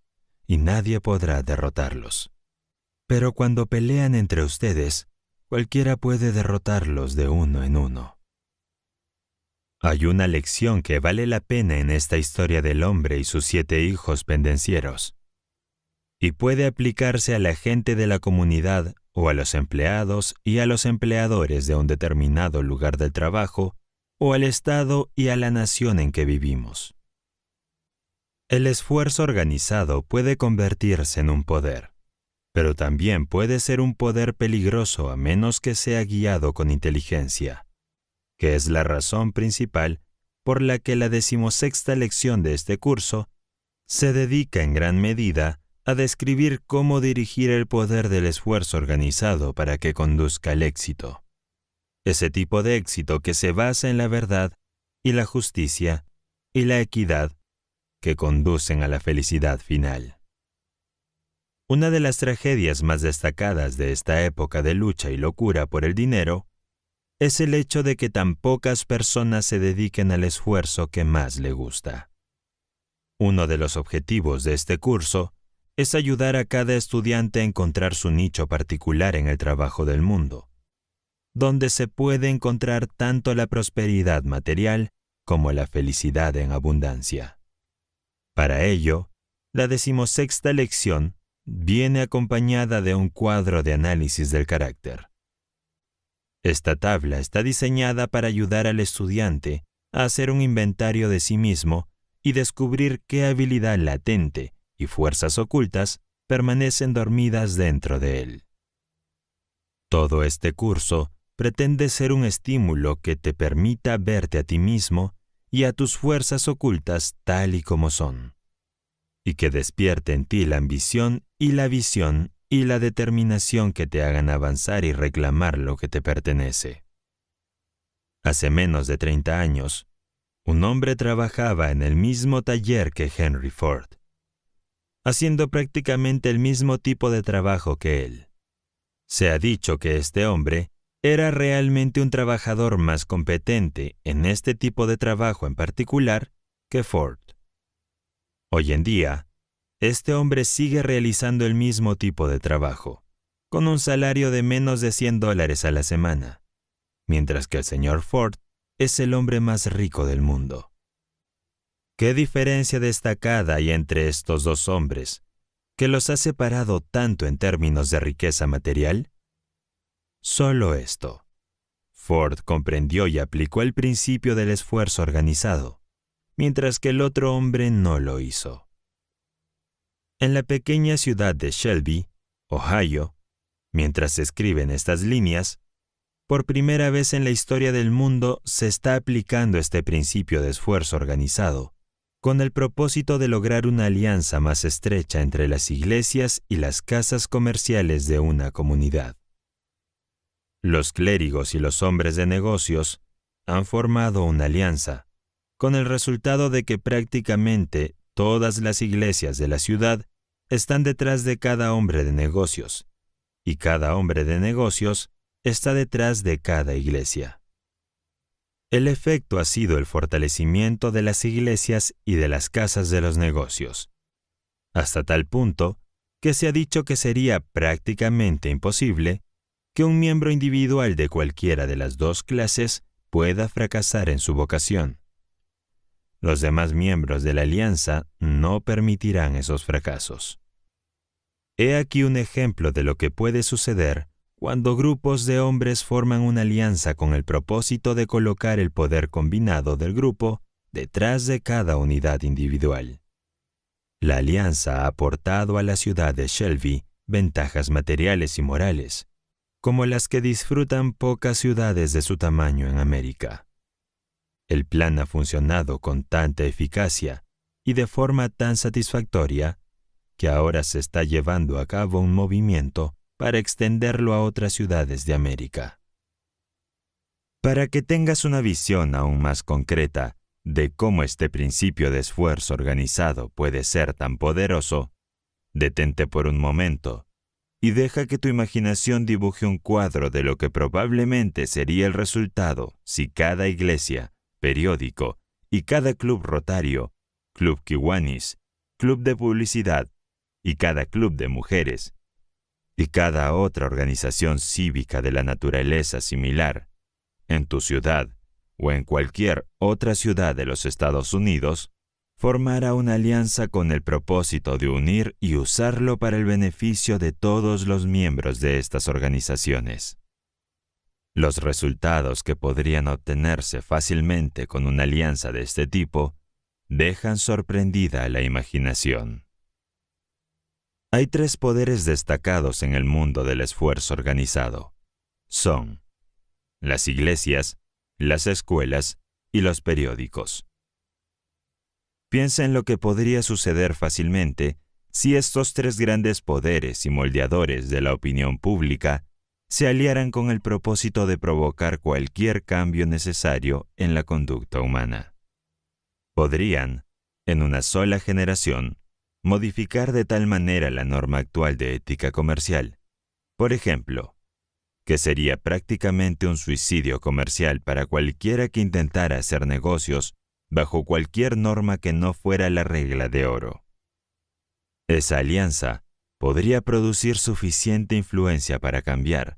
y nadie podrá derrotarlos. Pero cuando pelean entre ustedes, cualquiera puede derrotarlos de uno en uno». Hay una lección que vale la pena en esta historia del hombre y sus 7 hijos pendencieros, y puede aplicarse a la gente de la comunidad o a los empleados y a los empleadores de un determinado lugar del trabajo, o al Estado y a la nación en que vivimos. El esfuerzo organizado puede convertirse en un poder, pero también puede ser un poder peligroso a menos que sea guiado con inteligencia, que es la razón principal por la que la 16ª lección de este curso se dedica en gran medida a describir cómo dirigir el poder del esfuerzo organizado para que conduzca al éxito. Ese tipo de éxito que se basa en la verdad y la justicia y la equidad que conducen a la felicidad final. Una de las tragedias más destacadas de esta época de lucha y locura por el dinero es el hecho de que tan pocas personas se dediquen al esfuerzo que más le gusta. Uno de los objetivos de este curso es ayudar a cada estudiante a encontrar su nicho particular en el trabajo del mundo, donde se puede encontrar tanto la prosperidad material como la felicidad en abundancia. Para ello, la 16ª lección viene acompañada de un cuadro de análisis del carácter. Esta tabla está diseñada para ayudar al estudiante a hacer un inventario de sí mismo y descubrir qué habilidad latente y fuerzas ocultas permanecen dormidas dentro de él. Todo este curso pretende ser un estímulo que te permita verte a ti mismo y a tus fuerzas ocultas tal y como son, y que despierte en ti la ambición y la visión y la determinación que te hagan avanzar y reclamar lo que te pertenece. Hace menos de 30 años, un hombre trabajaba en el mismo taller que Henry Ford, haciendo prácticamente el mismo tipo de trabajo que él. Se ha dicho que este hombre era realmente un trabajador más competente en este tipo de trabajo en particular que Ford. Hoy en día, este hombre sigue realizando el mismo tipo de trabajo, con un salario de menos de $100 a la semana, mientras que el señor Ford es el hombre más rico del mundo. ¿Qué diferencia destacada hay entre estos dos hombres que los ha separado tanto en términos de riqueza material? Solo esto. Ford comprendió y aplicó el principio del esfuerzo organizado, mientras que el otro hombre no lo hizo. En la pequeña ciudad de Shelby, Ohio, mientras se escriben estas líneas, por primera vez en la historia del mundo se está aplicando este principio de esfuerzo organizado, con el propósito de lograr una alianza más estrecha entre las iglesias y las casas comerciales de una comunidad. Los clérigos y los hombres de negocios han formado una alianza, con el resultado de que prácticamente todas las iglesias de la ciudad están detrás de cada hombre de negocios, y cada hombre de negocios está detrás de cada iglesia. El efecto ha sido el fortalecimiento de las iglesias y de las casas de los negocios, hasta tal punto que se ha dicho que sería prácticamente imposible que un miembro individual de cualquiera de las dos clases pueda fracasar en su vocación. Los demás miembros de la alianza no permitirán esos fracasos. He aquí un ejemplo de lo que puede suceder cuando grupos de hombres forman una alianza con el propósito de colocar el poder combinado del grupo detrás de cada unidad individual. La alianza ha aportado a la ciudad de Shelby ventajas materiales y morales, como las que disfrutan pocas ciudades de su tamaño en América. El plan ha funcionado con tanta eficacia y de forma tan satisfactoria que ahora se está llevando a cabo un movimiento para extenderlo a otras ciudades de América. Para que tengas una visión aún más concreta de cómo este principio de esfuerzo organizado puede ser tan poderoso, detente por un momento y deja que tu imaginación dibuje un cuadro de lo que probablemente sería el resultado si cada iglesia, periódico y cada club rotario, club Kiwanis, club de publicidad y cada club de mujeres y cada otra organización cívica de la naturaleza similar, en tu ciudad o en cualquier otra ciudad de los Estados Unidos, formara una alianza con el propósito de unir y usarlo para el beneficio de todos los miembros de estas organizaciones. Los resultados que podrían obtenerse fácilmente con una alianza de este tipo dejan sorprendida a la imaginación. Hay 3 poderes destacados en el mundo del esfuerzo organizado. Son las iglesias, las escuelas y los periódicos. Piensa en lo que podría suceder fácilmente si estos 3 grandes poderes y moldeadores de la opinión pública se aliaran con el propósito de provocar cualquier cambio necesario en la conducta humana. Podrían, en una sola generación, modificar de tal manera la norma actual de ética comercial. Por ejemplo, que sería prácticamente un suicidio comercial para cualquiera que intentara hacer negocios bajo cualquier norma que no fuera la regla de oro. Esa alianza podría producir suficiente influencia para cambiar,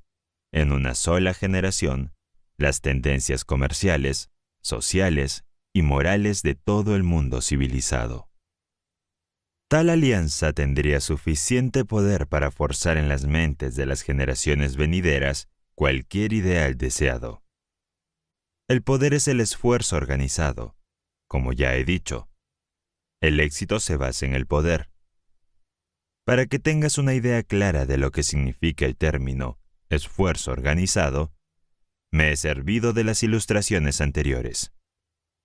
en una sola generación, las tendencias comerciales, sociales y morales de todo el mundo civilizado. Tal alianza tendría suficiente poder para forzar en las mentes de las generaciones venideras cualquier ideal deseado. El poder es el esfuerzo organizado. Como ya he dicho, el éxito se basa en el poder. Para que tengas una idea clara de lo que significa el término esfuerzo organizado, me he servido de las ilustraciones anteriores.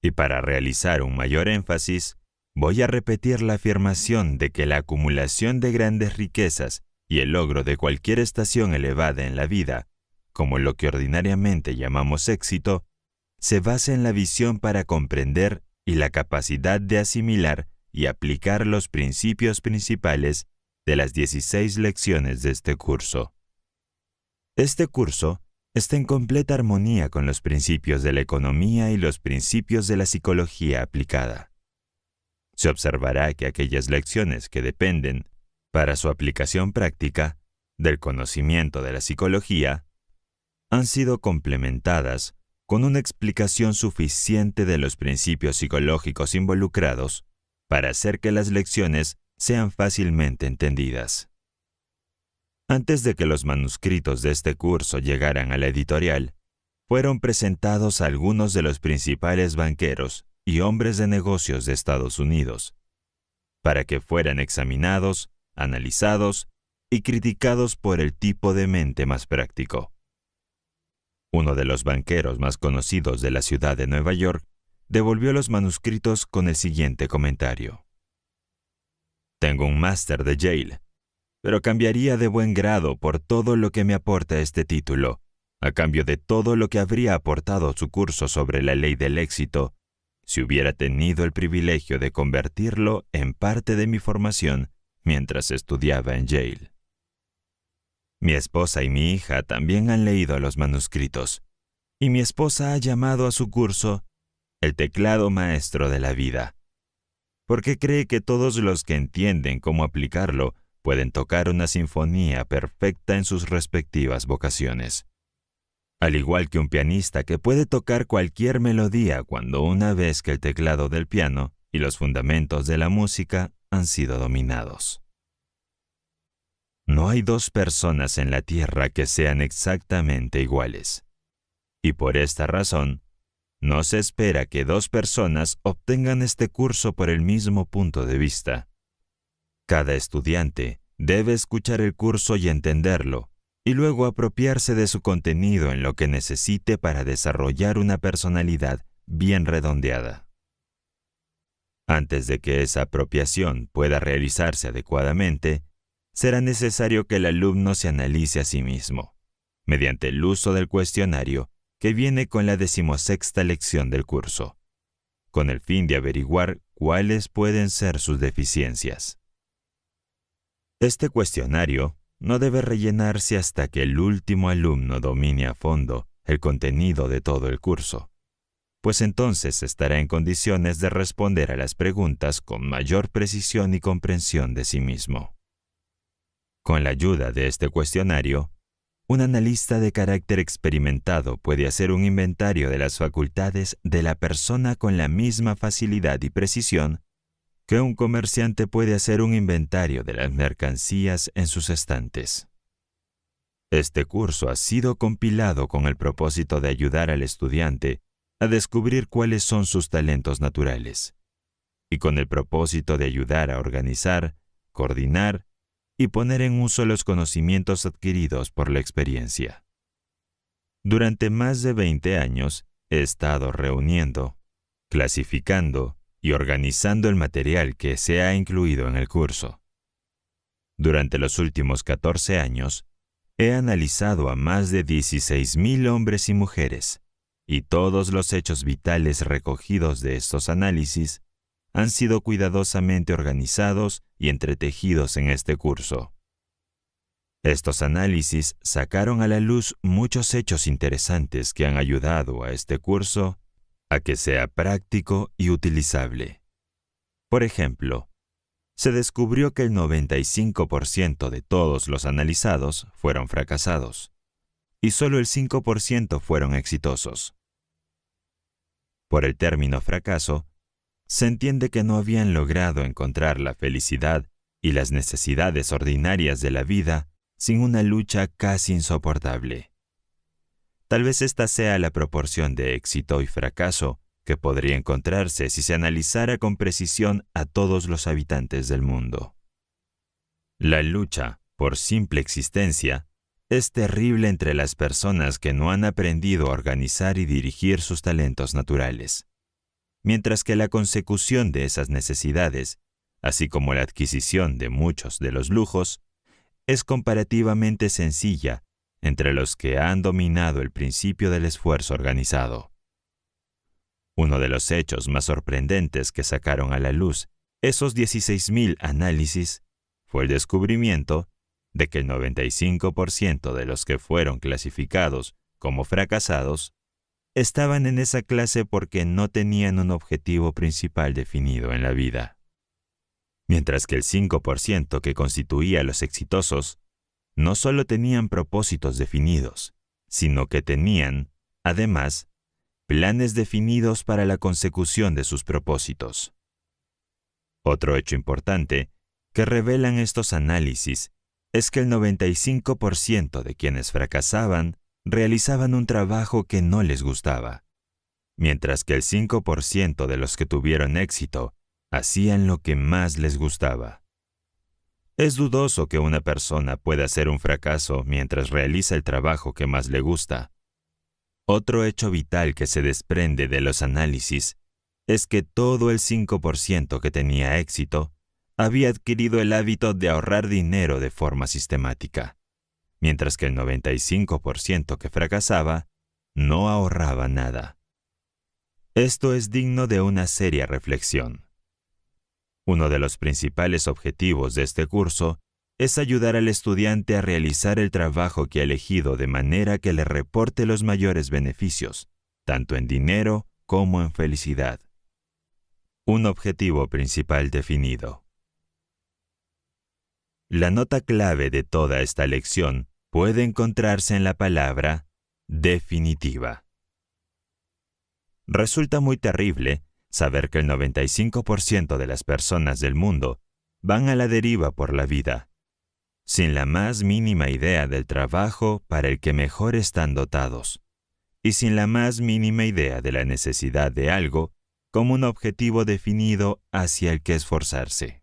Y para realizar un mayor énfasis, voy a repetir la afirmación de que la acumulación de grandes riquezas y el logro de cualquier estación elevada en la vida, como lo que ordinariamente llamamos éxito, se basa en la visión para comprender y la capacidad de asimilar y aplicar los principios principales de las 16 lecciones de este curso. Este curso está en completa armonía con los principios de la economía y los principios de la psicología aplicada. Se observará que aquellas lecciones que dependen, para su aplicación práctica, del conocimiento de la psicología, han sido complementadas con una explicación suficiente de los principios psicológicos involucrados para hacer que las lecciones sean fácilmente entendidas. Antes de que los manuscritos de este curso llegaran a la editorial, fueron presentados a algunos de los principales banqueros y hombres de negocios de Estados Unidos, para que fueran examinados, analizados y criticados por el tipo de mente más práctico. Uno de los banqueros más conocidos de la ciudad de Nueva York devolvió los manuscritos con el siguiente comentario: «Tengo un máster de Yale, pero cambiaría de buen grado por todo lo que me aporta este título, a cambio de todo lo que habría aportado su curso sobre la ley del éxito, si hubiera tenido el privilegio de convertirlo en parte de mi formación mientras estudiaba en Yale». Mi esposa y mi hija también han leído los manuscritos, y mi esposa ha llamado a su curso el teclado maestro de la vida, porque cree que todos los que entienden cómo aplicarlo pueden tocar una sinfonía perfecta en sus respectivas vocaciones. Al igual que un pianista que puede tocar cualquier melodía cuando una vez que el teclado del piano y los fundamentos de la música han sido dominados. No hay dos personas en la tierra que sean exactamente iguales. Y por esta razón, no se espera que dos personas obtengan este curso por el mismo punto de vista. Cada estudiante debe escuchar el curso y entenderlo, y luego apropiarse de su contenido en lo que necesite para desarrollar una personalidad bien redondeada. Antes de que esa apropiación pueda realizarse adecuadamente, será necesario que el alumno se analice a sí mismo, mediante el uso del cuestionario que viene con la 16ª lección del curso, con el fin de averiguar cuáles pueden ser sus deficiencias. Este cuestionario no debe rellenarse hasta que el último alumno domine a fondo el contenido de todo el curso, pues entonces estará en condiciones de responder a las preguntas con mayor precisión y comprensión de sí mismo. Con la ayuda de este cuestionario, un analista de carácter experimentado puede hacer un inventario de las facultades de la persona con la misma facilidad y precisión que un comerciante puede hacer un inventario de las mercancías en sus estantes. Este curso ha sido compilado con el propósito de ayudar al estudiante a descubrir cuáles son sus talentos naturales, y con el propósito de ayudar a organizar, coordinar y poner en uso los conocimientos adquiridos por la experiencia. Durante más de 20 años he estado reuniendo, clasificando y organizando el material que se ha incluido en el curso. Durante los últimos 14 años, he analizado a más de 16,000 hombres y mujeres, y todos los hechos vitales recogidos de estos análisis han sido cuidadosamente organizados y entretejidos en este curso. Estos análisis sacaron a la luz muchos hechos interesantes que han ayudado a este curso a que sea práctico y utilizable. Por ejemplo, se descubrió que el 95% de todos los analizados fueron fracasados, y solo el 5% fueron exitosos. Por el término fracaso, se entiende que no habían logrado encontrar la felicidad y las necesidades ordinarias de la vida sin una lucha casi insoportable. Tal vez esta sea la proporción de éxito y fracaso que podría encontrarse si se analizara con precisión a todos los habitantes del mundo. La lucha por simple existencia es terrible entre las personas que no han aprendido a organizar y dirigir sus talentos naturales, mientras que la consecución de esas necesidades, así como la adquisición de muchos de los lujos, es comparativamente sencilla entre los que han dominado el principio del esfuerzo organizado. Uno de los hechos más sorprendentes que sacaron a la luz esos 16,000 análisis fue el descubrimiento de que el 95% de los que fueron clasificados como fracasados estaban en esa clase porque no tenían un objetivo principal definido en la vida. Mientras que el 5% que constituía a los exitosos no solo tenían propósitos definidos, sino que tenían, además, planes definidos para la consecución de sus propósitos. Otro hecho importante que revelan estos análisis es que el 95% de quienes fracasaban realizaban un trabajo que no les gustaba, mientras que el 5% de los que tuvieron éxito hacían lo que más les gustaba. Es dudoso que una persona pueda hacer un fracaso mientras realiza el trabajo que más le gusta. Otro hecho vital que se desprende de los análisis es que todo el 5% que tenía éxito había adquirido el hábito de ahorrar dinero de forma sistemática, mientras que el 95% que fracasaba no ahorraba nada. Esto es digno de una seria reflexión. Uno de los principales objetivos de este curso es ayudar al estudiante a realizar el trabajo que ha elegido de manera que le reporte los mayores beneficios, tanto en dinero como en felicidad. Un objetivo principal definido. La nota clave de toda esta lección puede encontrarse en la palabra definitiva. Resulta muy terrible saber que el 95% de las personas del mundo van a la deriva por la vida, sin la más mínima idea del trabajo para el que mejor están dotados, y sin la más mínima idea de la necesidad de algo como un objetivo definido hacia el que esforzarse.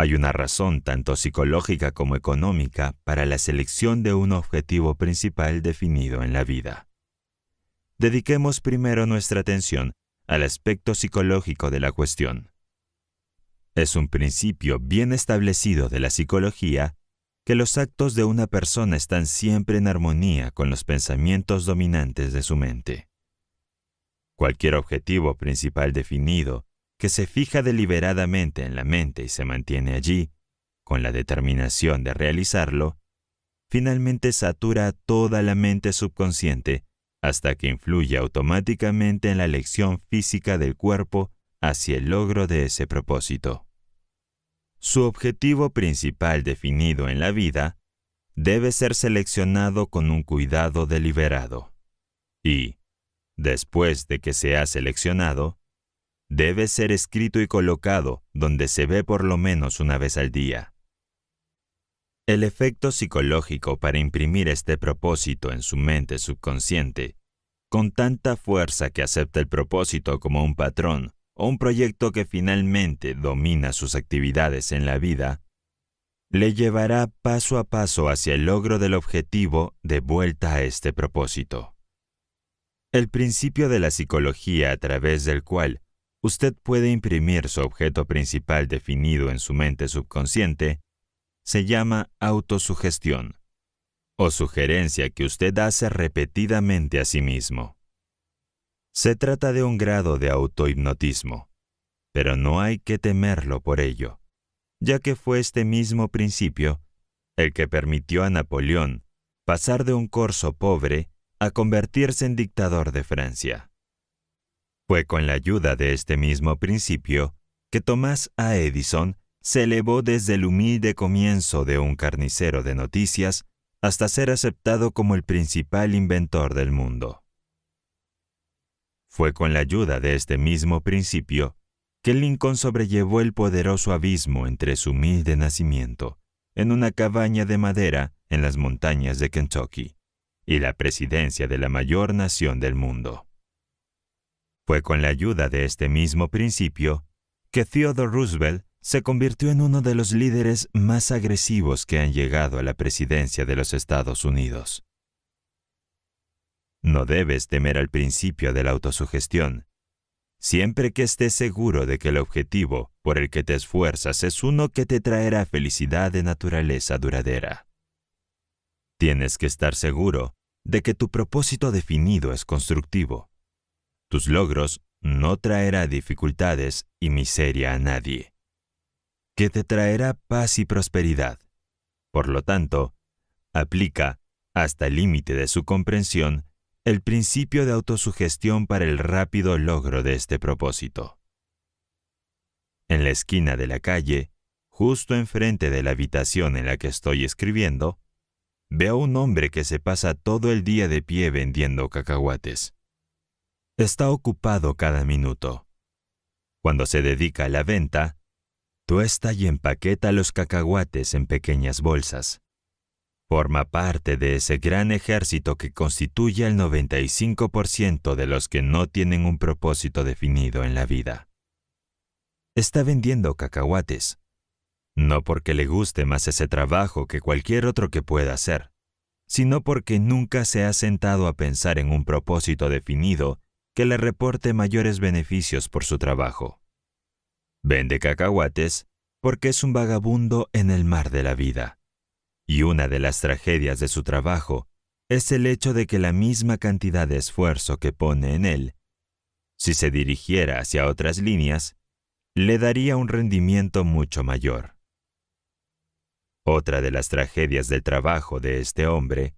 Hay una razón tanto psicológica como económica para la selección de un objetivo principal definido en la vida. Dediquemos primero nuestra atención al aspecto psicológico de la cuestión. Es un principio bien establecido de la psicología que los actos de una persona están siempre en armonía con los pensamientos dominantes de su mente. Cualquier objetivo principal definido que se fija deliberadamente en la mente y se mantiene allí, con la determinación de realizarlo, finalmente satura toda la mente subconsciente hasta que influye automáticamente en la elección física del cuerpo hacia el logro de ese propósito. Su objetivo principal definido en la vida debe ser seleccionado con un cuidado deliberado y, después de que se ha seleccionado, debe ser escrito y colocado donde se ve por lo menos una vez al día. El efecto psicológico para imprimir este propósito en su mente subconsciente, con tanta fuerza que acepta el propósito como un patrón o un proyecto que finalmente domina sus actividades en la vida, le llevará paso a paso hacia el logro del objetivo de vuelta a este propósito. El principio de la psicología a través del cual usted puede imprimir su objeto principal definido en su mente subconsciente se llama autosugestión, o sugerencia que usted hace repetidamente a sí mismo. Se trata de un grado de autohipnotismo, pero no hay que temerlo por ello, ya que fue este mismo principio el que permitió a Napoleón pasar de un corso pobre a convertirse en dictador de Francia. Fue con la ayuda de este mismo principio que Thomas A. Edison se elevó desde el humilde comienzo de un carnicero de noticias hasta ser aceptado como el principal inventor del mundo. Fue con la ayuda de este mismo principio que Lincoln sobrellevó el poderoso abismo entre su humilde nacimiento, en una cabaña de madera en las montañas de Kentucky, y la presidencia de la mayor nación del mundo. Fue con la ayuda de este mismo principio que Theodore Roosevelt se convirtió en uno de los líderes más agresivos que han llegado a la presidencia de los Estados Unidos. No debes temer al principio de la autosugestión, siempre que estés seguro de que el objetivo por el que te esfuerzas es uno que te traerá felicidad de naturaleza duradera. Tienes que estar seguro de que tu propósito definido es constructivo. Tus logros no traerá dificultades y miseria a nadie, que te traerá paz y prosperidad. Por lo tanto, aplica, hasta el límite de su comprensión, el principio de autosugestión para el rápido logro de este propósito. En la esquina de la calle, justo enfrente de la habitación en la que estoy escribiendo, veo a un hombre que se pasa todo el día de pie vendiendo cacahuates. Está ocupado cada minuto. Cuando se dedica a la venta, tuesta y empaqueta los cacahuates en pequeñas bolsas. Forma parte de ese gran ejército que constituye el 95% de los que no tienen un propósito definido en la vida. Está vendiendo cacahuates, no porque le guste más ese trabajo que cualquier otro que pueda hacer, sino porque nunca se ha sentado a pensar en un propósito definido que le reporte mayores beneficios por su trabajo. Vende cacahuates porque es un vagabundo en el mar de la vida. Y una de las tragedias de su trabajo es el hecho de que la misma cantidad de esfuerzo que pone en él, si se dirigiera hacia otras líneas, le daría un rendimiento mucho mayor. Otra de las tragedias del trabajo de este hombre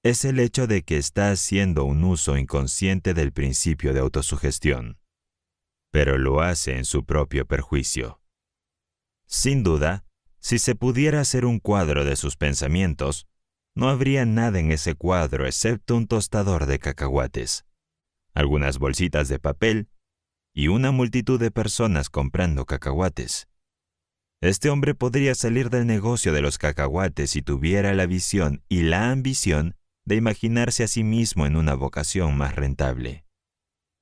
es el hecho de que está haciendo un uso inconsciente del principio de autosugestión, pero lo hace en su propio perjuicio. Sin duda, si se pudiera hacer un cuadro de sus pensamientos, no habría nada en ese cuadro excepto un tostador de cacahuates, algunas bolsitas de papel y una multitud de personas comprando cacahuates. Este hombre podría salir del negocio de los cacahuates si tuviera la visión y la ambición de imaginarse a sí mismo en una vocación más rentable,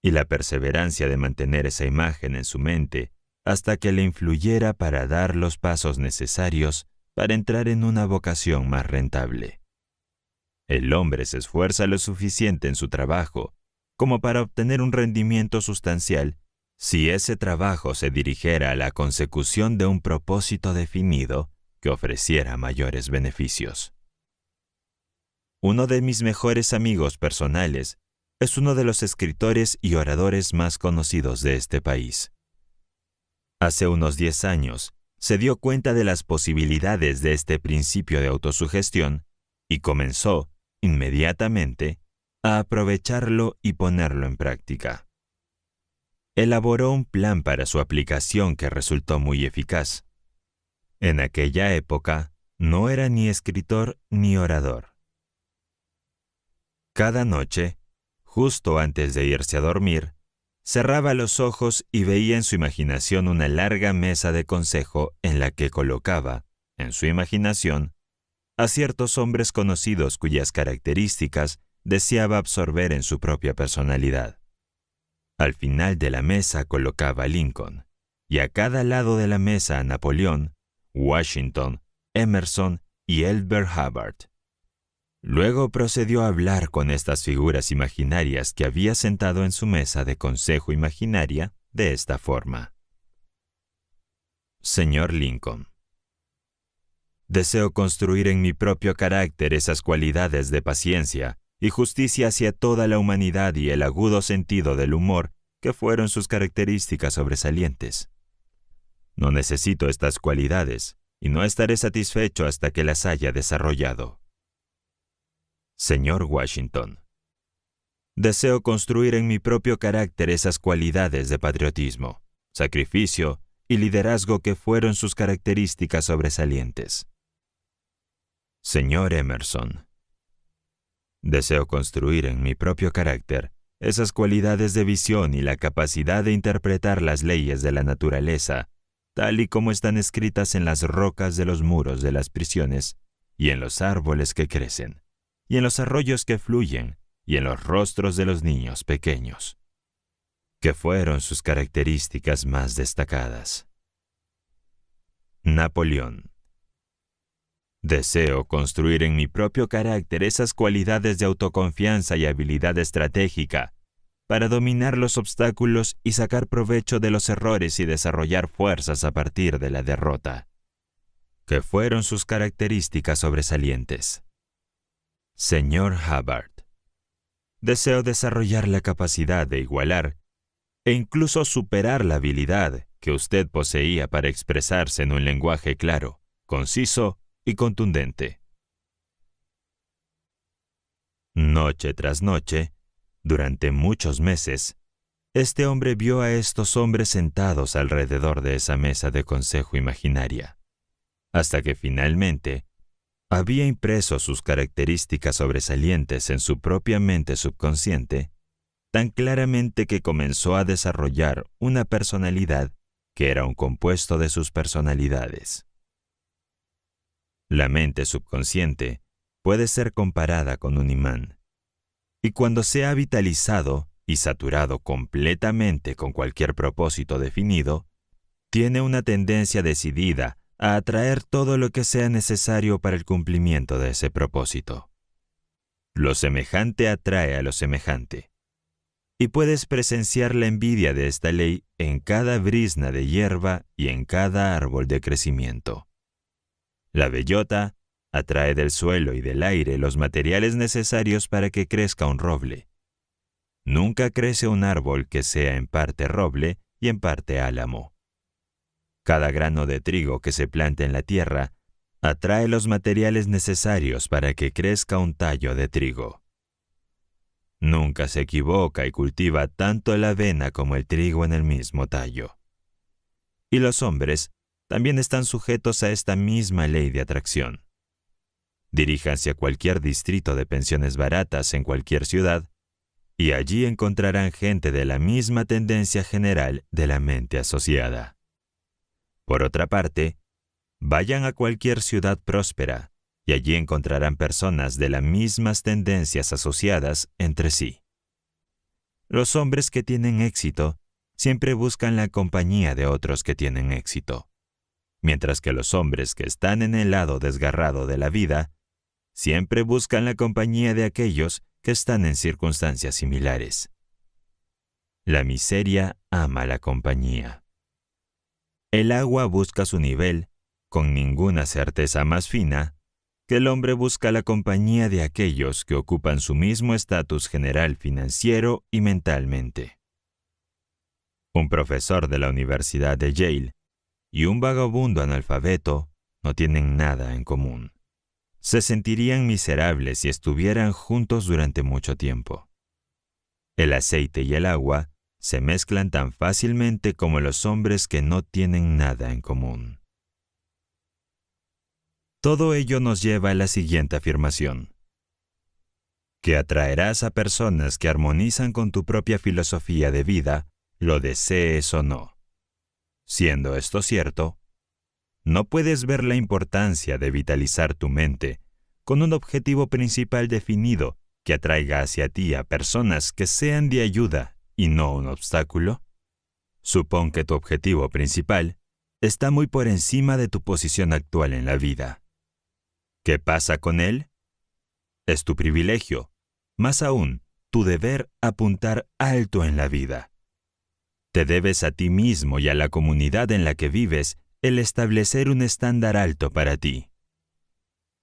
y la perseverancia de mantener esa imagen en su mente hasta que le influyera para dar los pasos necesarios para entrar en una vocación más rentable. El hombre se esfuerza lo suficiente en su trabajo como para obtener un rendimiento sustancial si ese trabajo se dirigiera a la consecución de un propósito definido que ofreciera mayores beneficios. Uno de mis mejores amigos personales es uno de los escritores y oradores más conocidos de este país. Hace unos 10 años, se dio cuenta de las posibilidades de este principio de autosugestión y comenzó, inmediatamente, a aprovecharlo y ponerlo en práctica. Elaboró un plan para su aplicación que resultó muy eficaz. En aquella época, no era ni escritor ni orador. Cada noche, justo antes de irse a dormir, cerraba los ojos y veía en su imaginación una larga mesa de consejo en la que colocaba, en su imaginación, a ciertos hombres conocidos cuyas características deseaba absorber en su propia personalidad. Al final de la mesa colocaba a Lincoln, y a cada lado de la mesa a Napoleón, Washington, Emerson y Elbert Hubbard. Luego procedió a hablar con estas figuras imaginarias que había sentado en su mesa de consejo imaginaria de esta forma. Señor Lincoln, deseo construir en mi propio carácter esas cualidades de paciencia y justicia hacia toda la humanidad y el agudo sentido del humor que fueron sus características sobresalientes. No necesito estas cualidades y no estaré satisfecho hasta que las haya desarrollado. Señor Washington, deseo construir en mi propio carácter esas cualidades de patriotismo, sacrificio y liderazgo que fueron sus características sobresalientes. Señor Emerson, deseo construir en mi propio carácter esas cualidades de visión y la capacidad de interpretar las leyes de la naturaleza, tal y como están escritas en las rocas de los muros de las prisiones y en los árboles que crecen, y en los arroyos que fluyen, y en los rostros de los niños pequeños, que fueron sus características más destacadas. Napoleón. Deseo construir en mi propio carácter esas cualidades de autoconfianza y habilidad estratégica para dominar los obstáculos y sacar provecho de los errores y desarrollar fuerzas a partir de la derrota, que fueron sus características sobresalientes. Señor Hubbard, deseo desarrollar la capacidad de igualar e incluso superar la habilidad que usted poseía para expresarse en un lenguaje claro, conciso y contundente. Noche tras noche, durante muchos meses, este hombre vio a estos hombres sentados alrededor de esa mesa de consejo imaginaria, hasta que finalmente había impreso sus características sobresalientes en su propia mente subconsciente, tan claramente que comenzó a desarrollar una personalidad que era un compuesto de sus personalidades. La mente subconsciente puede ser comparada con un imán, y cuando se ha vitalizado y saturado completamente con cualquier propósito definido, tiene una tendencia decidida a atraer todo lo que sea necesario para el cumplimiento de ese propósito. Lo semejante atrae a lo semejante, y puedes presenciar la envidia de esta ley en cada brizna de hierba y en cada árbol de crecimiento. La bellota atrae del suelo y del aire los materiales necesarios para que crezca un roble. Nunca crece un árbol que sea en parte roble y en parte álamo. Cada grano de trigo que se planta en la tierra atrae los materiales necesarios para que crezca un tallo de trigo. Nunca se equivoca y cultiva tanto la avena como el trigo en el mismo tallo. Y los hombres también están sujetos a esta misma ley de atracción. Diríjanse a cualquier distrito de pensiones baratas en cualquier ciudad, y allí encontrarán gente de la misma tendencia general de la mente asociada. Por otra parte, vayan a cualquier ciudad próspera, y allí encontrarán personas de las mismas tendencias asociadas entre sí. Los hombres que tienen éxito siempre buscan la compañía de otros que tienen éxito, mientras que los hombres que están en el lado desgarrado de la vida siempre buscan la compañía de aquellos que están en circunstancias similares. La miseria ama la compañía. El agua busca su nivel con ninguna certeza más fina que el hombre busca la compañía de aquellos que ocupan su mismo estatus general financiero y mentalmente. Un profesor de la Universidad de Yale y un vagabundo analfabeto no tienen nada en común. Se sentirían miserables si estuvieran juntos durante mucho tiempo. El aceite y el agua se mezclan tan fácilmente como los hombres que no tienen nada en común. Todo ello nos lleva a la siguiente afirmación: que atraerás a personas que armonizan con tu propia filosofía de vida, lo desees o no. Siendo esto cierto, no puedes ver la importancia de vitalizar tu mente con un objetivo principal definido que atraiga hacia ti a personas que sean de ayuda y no un obstáculo. Supón que tu objetivo principal está muy por encima de tu posición actual en la vida. ¿Qué pasa con él? Es tu privilegio, más aún, tu deber apuntar alto en la vida. Te debes a ti mismo y a la comunidad en la que vives el establecer un estándar alto para ti.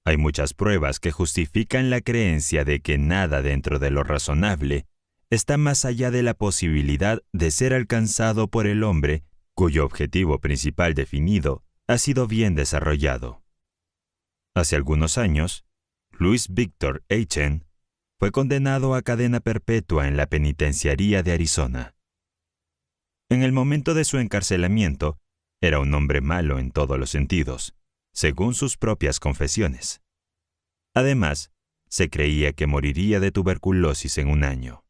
Hay muchas pruebas que justifican la creencia de que nada dentro de lo razonable está más allá de la posibilidad de ser alcanzado por el hombre cuyo objetivo principal definido ha sido bien desarrollado. Hace algunos años, Louis Victor Eichen fue condenado a cadena perpetua en la penitenciaría de Arizona. En el momento de su encarcelamiento, era un hombre malo en todos los sentidos, según sus propias confesiones. Además, se creía que moriría de tuberculosis en un año.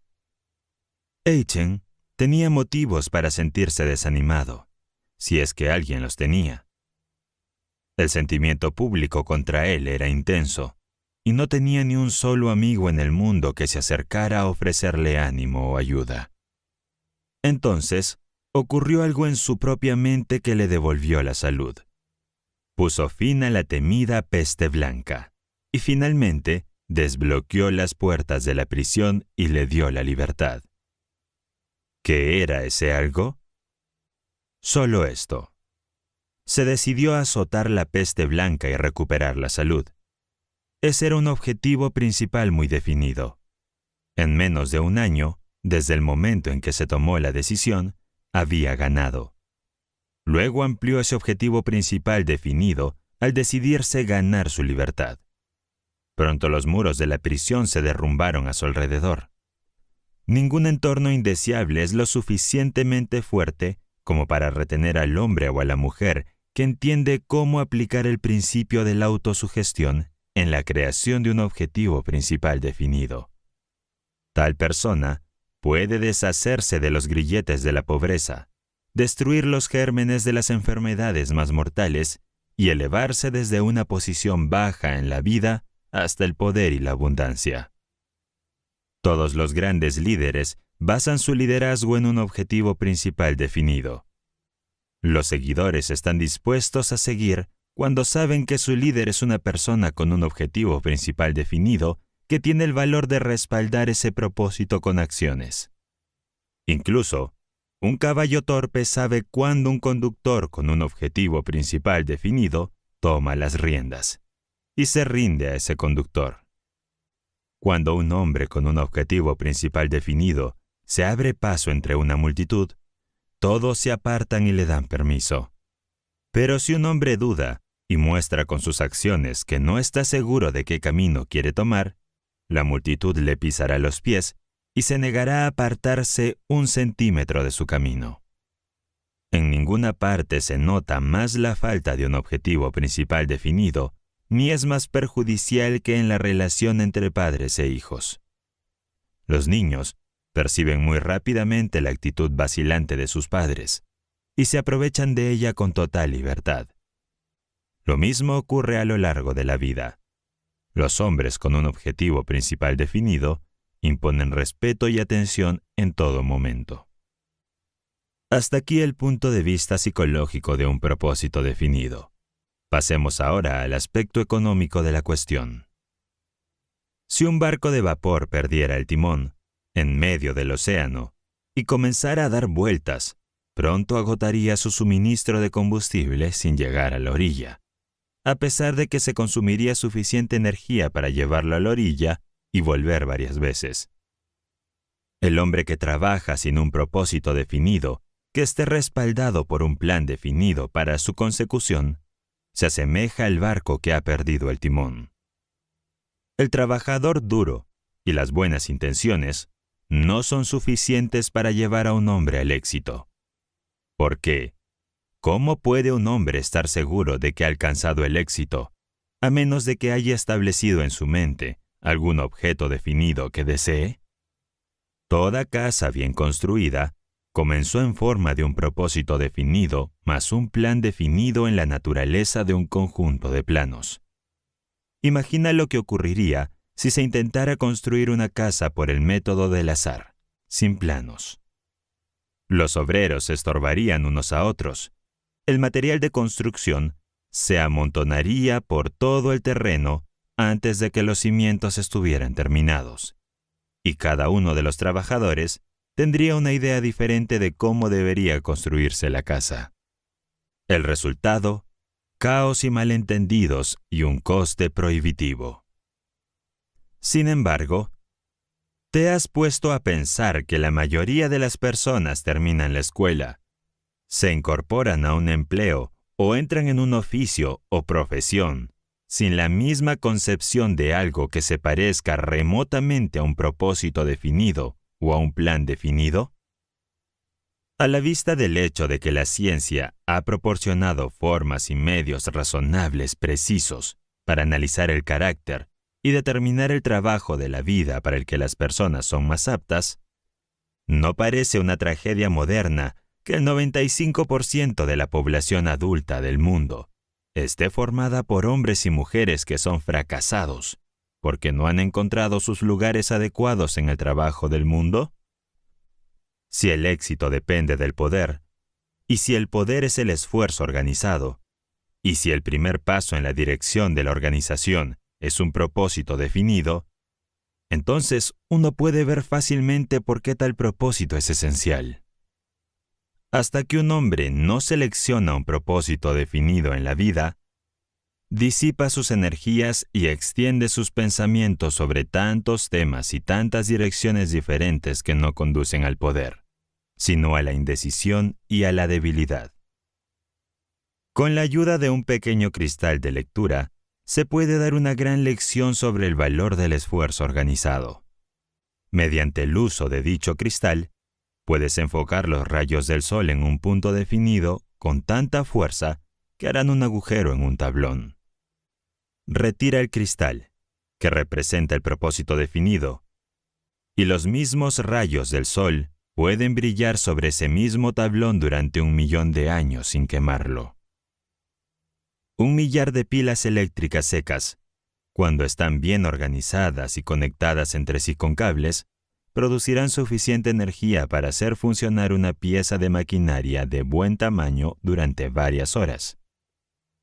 Eichen tenía motivos para sentirse desanimado, si es que alguien los tenía. El sentimiento público contra él era intenso, y no tenía ni un solo amigo en el mundo que se acercara a ofrecerle ánimo o ayuda. Entonces, ocurrió algo en su propia mente que le devolvió la salud. puso fin a la temida peste blanca y finalmente desbloqueó las puertas de la prisión y le dio la libertad. ¿Qué era ese algo? Solo esto. Se decidió a azotar la peste blanca y recuperar la salud. Ese era un objetivo principal muy definido. En menos de un año, desde el momento en que se tomó la decisión, había ganado. Luego amplió ese objetivo principal definido al decidirse ganar su libertad. Pronto los muros de la prisión se derrumbaron a su alrededor. Ningún entorno indeseable es lo suficientemente fuerte como para retener al hombre o a la mujer que entiende cómo aplicar el principio de la autosugestión en la creación de un objetivo principal definido. Tal persona puede deshacerse de los grilletes de la pobreza, destruir los gérmenes de las enfermedades más mortales y elevarse desde una posición baja en la vida hasta el poder y la abundancia. Todos los grandes líderes basan su liderazgo en un objetivo principal definido. Los seguidores están dispuestos a seguir cuando saben que su líder es una persona con un objetivo principal definido que tiene el valor de respaldar ese propósito con acciones. Incluso, un caballo torpe sabe cuándo un conductor con un objetivo principal definido toma las riendas y se rinde a ese conductor. Cuando un hombre con un objetivo principal definido se abre paso entre una multitud, todos se apartan y le dan permiso. Pero si un hombre duda y muestra con sus acciones que no está seguro de qué camino quiere tomar, la multitud le pisará los pies y se negará a apartarse un centímetro de su camino. En ninguna parte se nota más la falta de un objetivo principal definido, ni es más perjudicial que en la relación entre padres e hijos. Los niños perciben muy rápidamente la actitud vacilante de sus padres y se aprovechan de ella con total libertad. Lo mismo ocurre a lo largo de la vida. Los hombres con un objetivo principal definido imponen respeto y atención en todo momento. Hasta aquí el punto de vista psicológico de un propósito definido. Pasemos ahora al aspecto económico de la cuestión. Si un barco de vapor perdiera el timón en medio del océano y comenzara a dar vueltas, pronto agotaría su suministro de combustible sin llegar a la orilla, a pesar de que se consumiría suficiente energía para llevarlo a la orilla y volver varias veces. El hombre que trabaja sin un propósito definido, que esté respaldado por un plan definido para su consecución, se asemeja al barco que ha perdido el timón. El trabajador duro y las buenas intenciones no son suficientes para llevar a un hombre al éxito. ¿Por qué? ¿Cómo puede un hombre estar seguro de que ha alcanzado el éxito, a menos de que haya establecido en su mente algún objeto definido que desee? Toda casa bien construida comenzó en forma de un propósito definido más un plan definido en la naturaleza de un conjunto de planos. Imagina lo que ocurriría si se intentara construir una casa por el método del azar, sin planos. Los obreros se estorbarían unos a otros. El material de construcción se amontonaría por todo el terreno antes de que los cimientos estuvieran terminados. Y cada uno de los trabajadores tendría una idea diferente de cómo debería construirse la casa. El resultado: caos y malentendidos y un coste prohibitivo. Sin embargo, ¿te has puesto a pensar que la mayoría de las personas terminan la escuela, se incorporan a un empleo o entran en un oficio o profesión sin la misma concepción de algo que se parezca remotamente a un propósito definido o a un plan definido? A la vista del hecho de que la ciencia ha proporcionado formas y medios razonables precisos para analizar el carácter y determinar el trabajo de la vida para el que las personas son más aptas, no parece una tragedia moderna que el 95% de la población adulta del mundo esté formada por hombres y mujeres que son fracasados porque no han encontrado sus lugares adecuados en el trabajo del mundo. Si el éxito depende del poder, y si el poder es el esfuerzo organizado, Y si el primer paso en la dirección de la organización es un propósito definido, entonces uno puede ver fácilmente por qué tal propósito es esencial. Hasta que un hombre no selecciona un propósito definido en la vida, disipa sus energías y extiende sus pensamientos sobre tantos temas y tantas direcciones diferentes que no conducen al poder, sino a la indecisión y a la debilidad. Con la ayuda de un pequeño cristal de lectura, se puede dar una gran lección sobre el valor del esfuerzo organizado. Mediante el uso de dicho cristal, puedes enfocar los rayos del sol en un punto definido con tanta fuerza que harán un agujero en un tablón. Retira el cristal, que representa el propósito definido, y los mismos rayos del sol pueden brillar sobre ese mismo tablón durante 1.000.000 de años sin quemarlo. 1.000.000 de pilas eléctricas secas, cuando están bien organizadas y conectadas entre sí con cables, producirán suficiente energía para hacer funcionar una pieza de maquinaria de buen tamaño durante varias horas.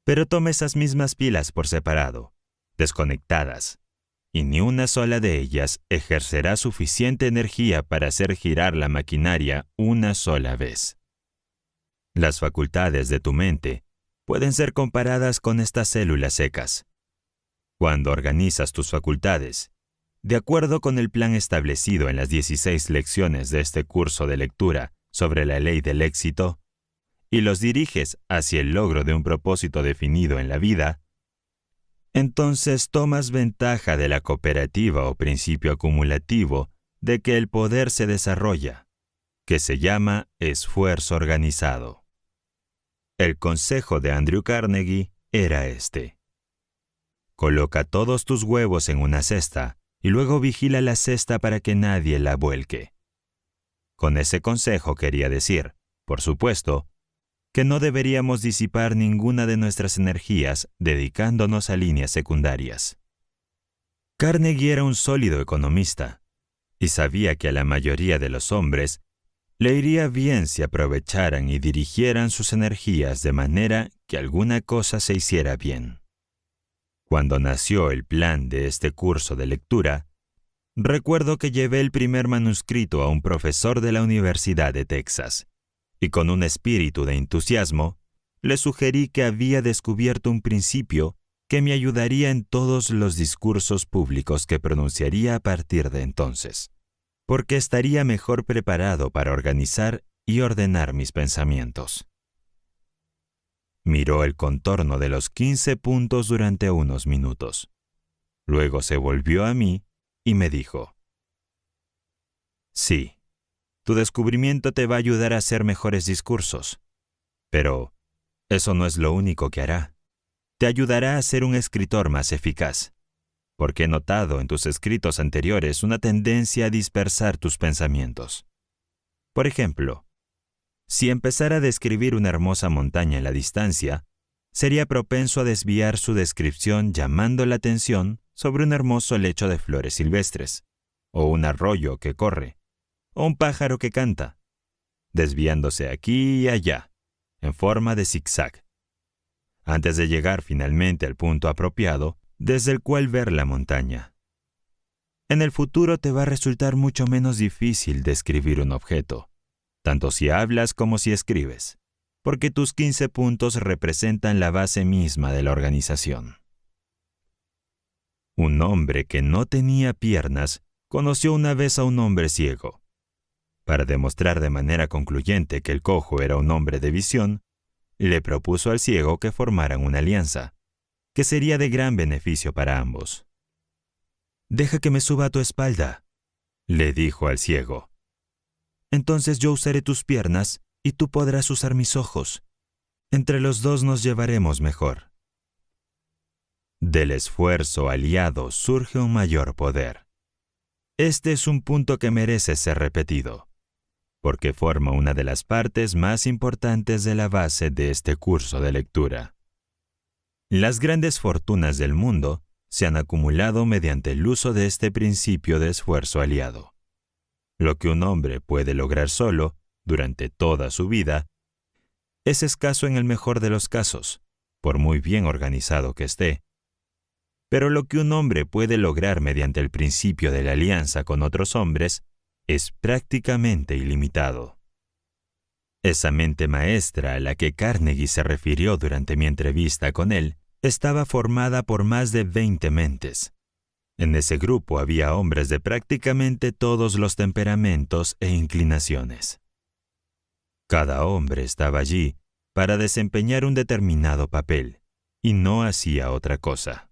Pero toma esas mismas pilas por separado, desconectadas, y ni una sola de ellas ejercerá suficiente energía para hacer girar la maquinaria una sola vez. Las facultades de tu mente pueden ser comparadas con estas células secas. Cuando organizas tus facultades, de acuerdo con el plan establecido en las 16 lecciones de este curso de lectura sobre la ley del éxito, y los diriges hacia el logro de un propósito definido en la vida, entonces tomas ventaja de la cooperativa o principio acumulativo de que el poder se desarrolla, que se llama esfuerzo organizado. El consejo de Andrew Carnegie era este: coloca todos tus huevos en una cesta y luego vigila la cesta para que nadie la vuelque. Con ese consejo quería decir, por supuesto, que no deberíamos disipar ninguna de nuestras energías dedicándonos a líneas secundarias. Carnegie era un sólido economista y sabía que a la mayoría de los hombres le iría bien si aprovecharan y dirigieran sus energías de manera que alguna cosa se hiciera bien. Cuando nació el plan de este curso de lectura, recuerdo que llevé el primer manuscrito a un profesor de la Universidad de Texas, y con un espíritu de entusiasmo, le sugerí que había descubierto un principio que me ayudaría en todos los discursos públicos que pronunciaría a partir de entonces, porque estaría mejor preparado para organizar y ordenar mis pensamientos. Miró el contorno de los 15 puntos durante unos minutos. Luego se volvió a mí y me dijo: sí, tu descubrimiento te va a ayudar a hacer mejores discursos, pero eso no es lo único que hará. Te ayudará a ser un escritor más eficaz, porque he notado en tus escritos anteriores una tendencia a dispersar tus pensamientos. Por ejemplo, si empezara a describir una hermosa montaña en la distancia, sería propenso a desviar su descripción llamando la atención sobre un hermoso lecho de flores silvestres, o un arroyo que corre, o un pájaro que canta, desviándose aquí y allá, en forma de zigzag, antes de llegar finalmente al punto apropiado desde el cual ver la montaña. En el futuro te va a resultar mucho menos difícil describir un objeto, tanto si hablas como si escribes, porque tus 15 puntos representan la base misma de la organización. Un hombre que no tenía piernas conoció una vez a un hombre ciego. Para demostrar de manera concluyente que el cojo era un hombre de visión, le propuso al ciego que formaran una alianza, que sería de gran beneficio para ambos. «Deja que me suba a tu espalda», le dijo al ciego. «Entonces yo usaré tus piernas y tú podrás usar mis ojos. Entre los dos nos llevaremos mejor». Del esfuerzo aliado surge un mayor poder. Este es un punto que merece ser repetido, porque forma una de las partes más importantes de la base de este curso de lectura. Las grandes fortunas del mundo se han acumulado mediante el uso de este principio de esfuerzo aliado. Lo que un hombre puede lograr solo, durante toda su vida, es escaso en el mejor de los casos, por muy bien organizado que esté. Pero lo que un hombre puede lograr mediante el principio de la alianza con otros hombres es prácticamente ilimitado. Esa mente maestra a la que Carnegie se refirió durante mi entrevista con él estaba formada por más de 20 mentes. En ese grupo había hombres de prácticamente todos los temperamentos e inclinaciones. Cada hombre estaba allí para desempeñar un determinado papel, y no hacía otra cosa.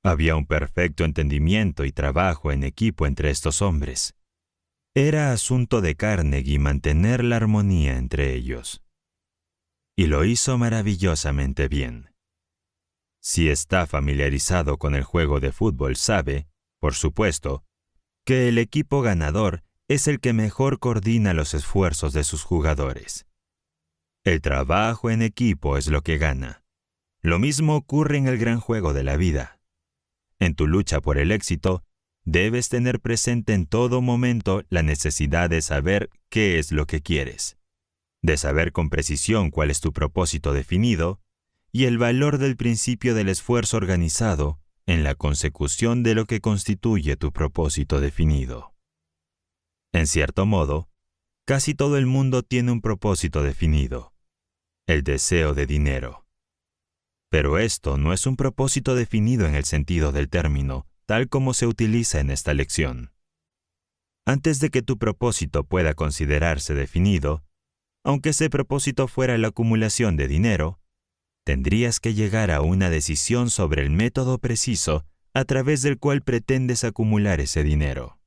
Había un perfecto entendimiento y trabajo en equipo entre estos hombres. Era asunto de Carnegie mantener la armonía entre ellos. Y lo hizo maravillosamente bien. Si está familiarizado con el juego de fútbol, sabe, por supuesto, que el equipo ganador es el que mejor coordina los esfuerzos de sus jugadores. El trabajo en equipo es lo que gana. Lo mismo ocurre en el gran juego de la vida. En tu lucha por el éxito, debes tener presente en todo momento la necesidad de saber qué es lo que quieres, de saber con precisión cuál es tu propósito definido y el valor del principio del esfuerzo organizado en la consecución de lo que constituye tu propósito definido. En cierto modo, casi todo el mundo tiene un propósito definido, el deseo de dinero. Pero esto no es un propósito definido en el sentido del término, tal como se utiliza en esta lección. Antes de que tu propósito pueda considerarse definido, aunque ese propósito fuera la acumulación de dinero, tendrías que llegar a una decisión sobre el método preciso a través del cual pretendes acumular ese dinero.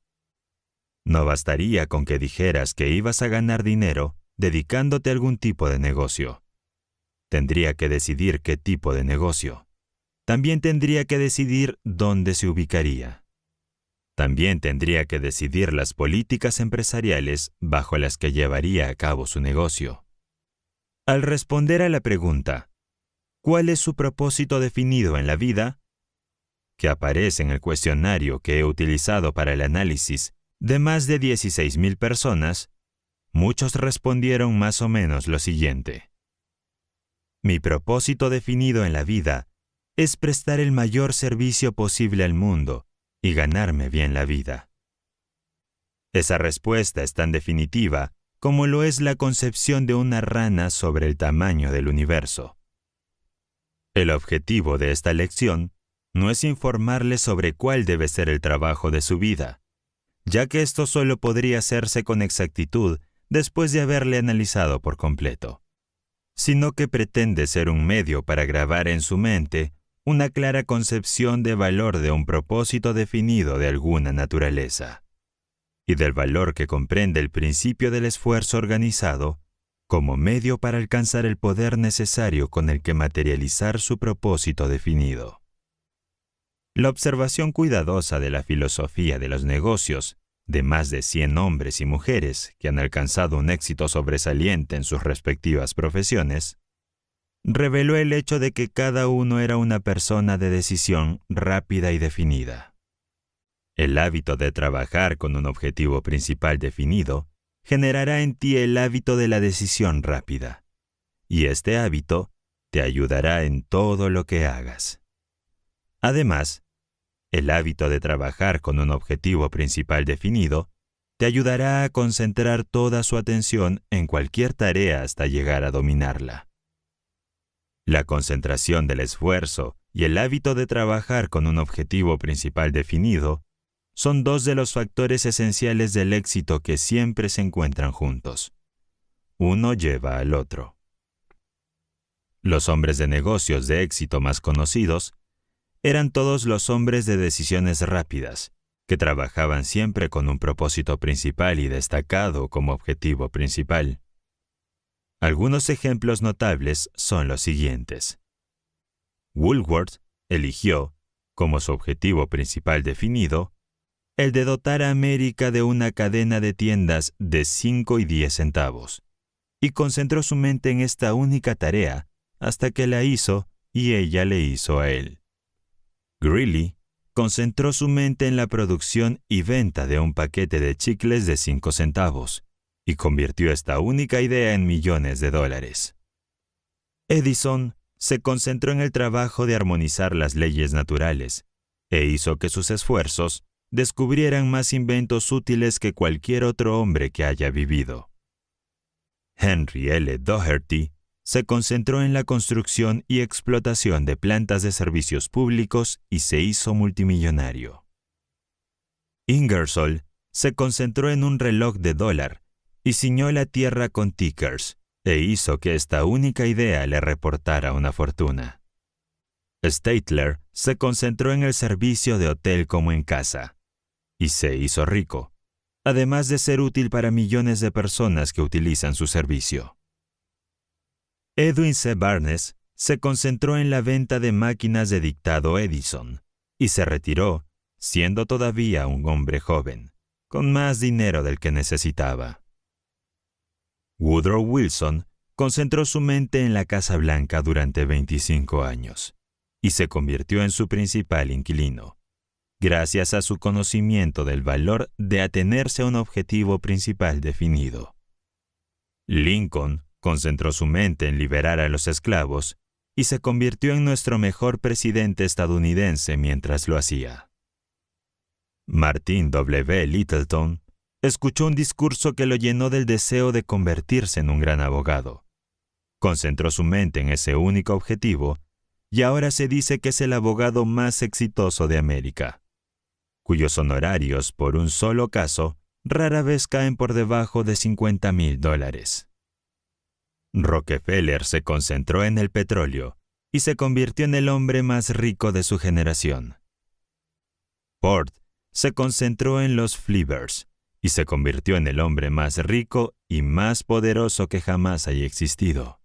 No bastaría con que dijeras que ibas a ganar dinero dedicándote a algún tipo de negocio. Tendría que decidir qué tipo de negocio. También tendría que decidir dónde se ubicaría. También tendría que decidir las políticas empresariales bajo las que llevaría a cabo su negocio. Al responder a la pregunta, ¿cuál es su propósito definido en la vida?, que aparece en el cuestionario que he utilizado para el análisis de más de 16,000 personas, muchos respondieron más o menos lo siguiente. Mi propósito definido en la vida es prestar el mayor servicio posible al mundo y ganarme bien la vida. Esa respuesta es tan definitiva como lo es la concepción de una rana sobre el tamaño del universo. El objetivo de esta lección no es informarle sobre cuál debe ser el trabajo de su vida, ya que esto solo podría hacerse con exactitud después de haberle analizado por completo, sino que pretende ser un medio para grabar en su mente una clara concepción de valor de un propósito definido de alguna naturaleza, y del valor que comprende el principio del esfuerzo organizado como medio para alcanzar el poder necesario con el que materializar su propósito definido. La observación cuidadosa de la filosofía de los negocios de más de 100 hombres y mujeres que han alcanzado un éxito sobresaliente en sus respectivas profesiones, reveló el hecho de que cada uno era una persona de decisión rápida y definida. El hábito de trabajar con un objetivo principal definido generará en ti el hábito de la decisión rápida, y este hábito te ayudará en todo lo que hagas. Además, el hábito de trabajar con un objetivo principal definido te ayudará a concentrar toda su atención en cualquier tarea hasta llegar a dominarla. La concentración del esfuerzo y el hábito de trabajar con un objetivo principal definido son dos de los factores esenciales del éxito que siempre se encuentran juntos. Uno lleva al otro. Los hombres de negocios de éxito más conocidos eran todos los hombres de decisiones rápidas, que trabajaban siempre con un propósito principal y destacado como objetivo principal. Algunos ejemplos notables son los siguientes. Woolworth eligió, como su objetivo principal definido, el de dotar a América de una cadena de tiendas de 5 y 10 centavos, y concentró su mente en esta única tarea hasta que la hizo y ella le hizo a él. Greeley concentró su mente en la producción y venta de un paquete de chicles de 5 centavos y convirtió esta única idea en millones de dólares. Edison se concentró en el trabajo de armonizar las leyes naturales e hizo que sus esfuerzos descubrieran más inventos útiles que cualquier otro hombre que haya vivido. Henry L. Doherty se concentró en la construcción y explotación de plantas de servicios públicos y se hizo multimillonario. Ingersoll se concentró en un reloj de dólar y ciñó la tierra con tickers e hizo que esta única idea le reportara una fortuna. Statler se concentró en el servicio de hotel como en casa y se hizo rico, además de ser útil para millones de personas que utilizan su servicio. Edwin C. Barnes se concentró en la venta de máquinas de dictado Edison y se retiró, siendo todavía un hombre joven, con más dinero del que necesitaba. Woodrow Wilson concentró su mente en la Casa Blanca durante 25 años y se convirtió en su principal inquilino, gracias a su conocimiento del valor de atenerse a un objetivo principal definido. Lincoln concentró su mente en liberar a los esclavos y se convirtió en nuestro mejor presidente estadounidense mientras lo hacía. Martin W. Littleton escuchó un discurso que lo llenó del deseo de convertirse en un gran abogado. Concentró su mente en ese único objetivo y ahora se dice que es el abogado más exitoso de América, cuyos honorarios por un solo caso rara vez caen por debajo de $50,000. Rockefeller se concentró en el petróleo y se convirtió en el hombre más rico de su generación. Ford se concentró en los Flibbers y se convirtió en el hombre más rico y más poderoso que jamás haya existido.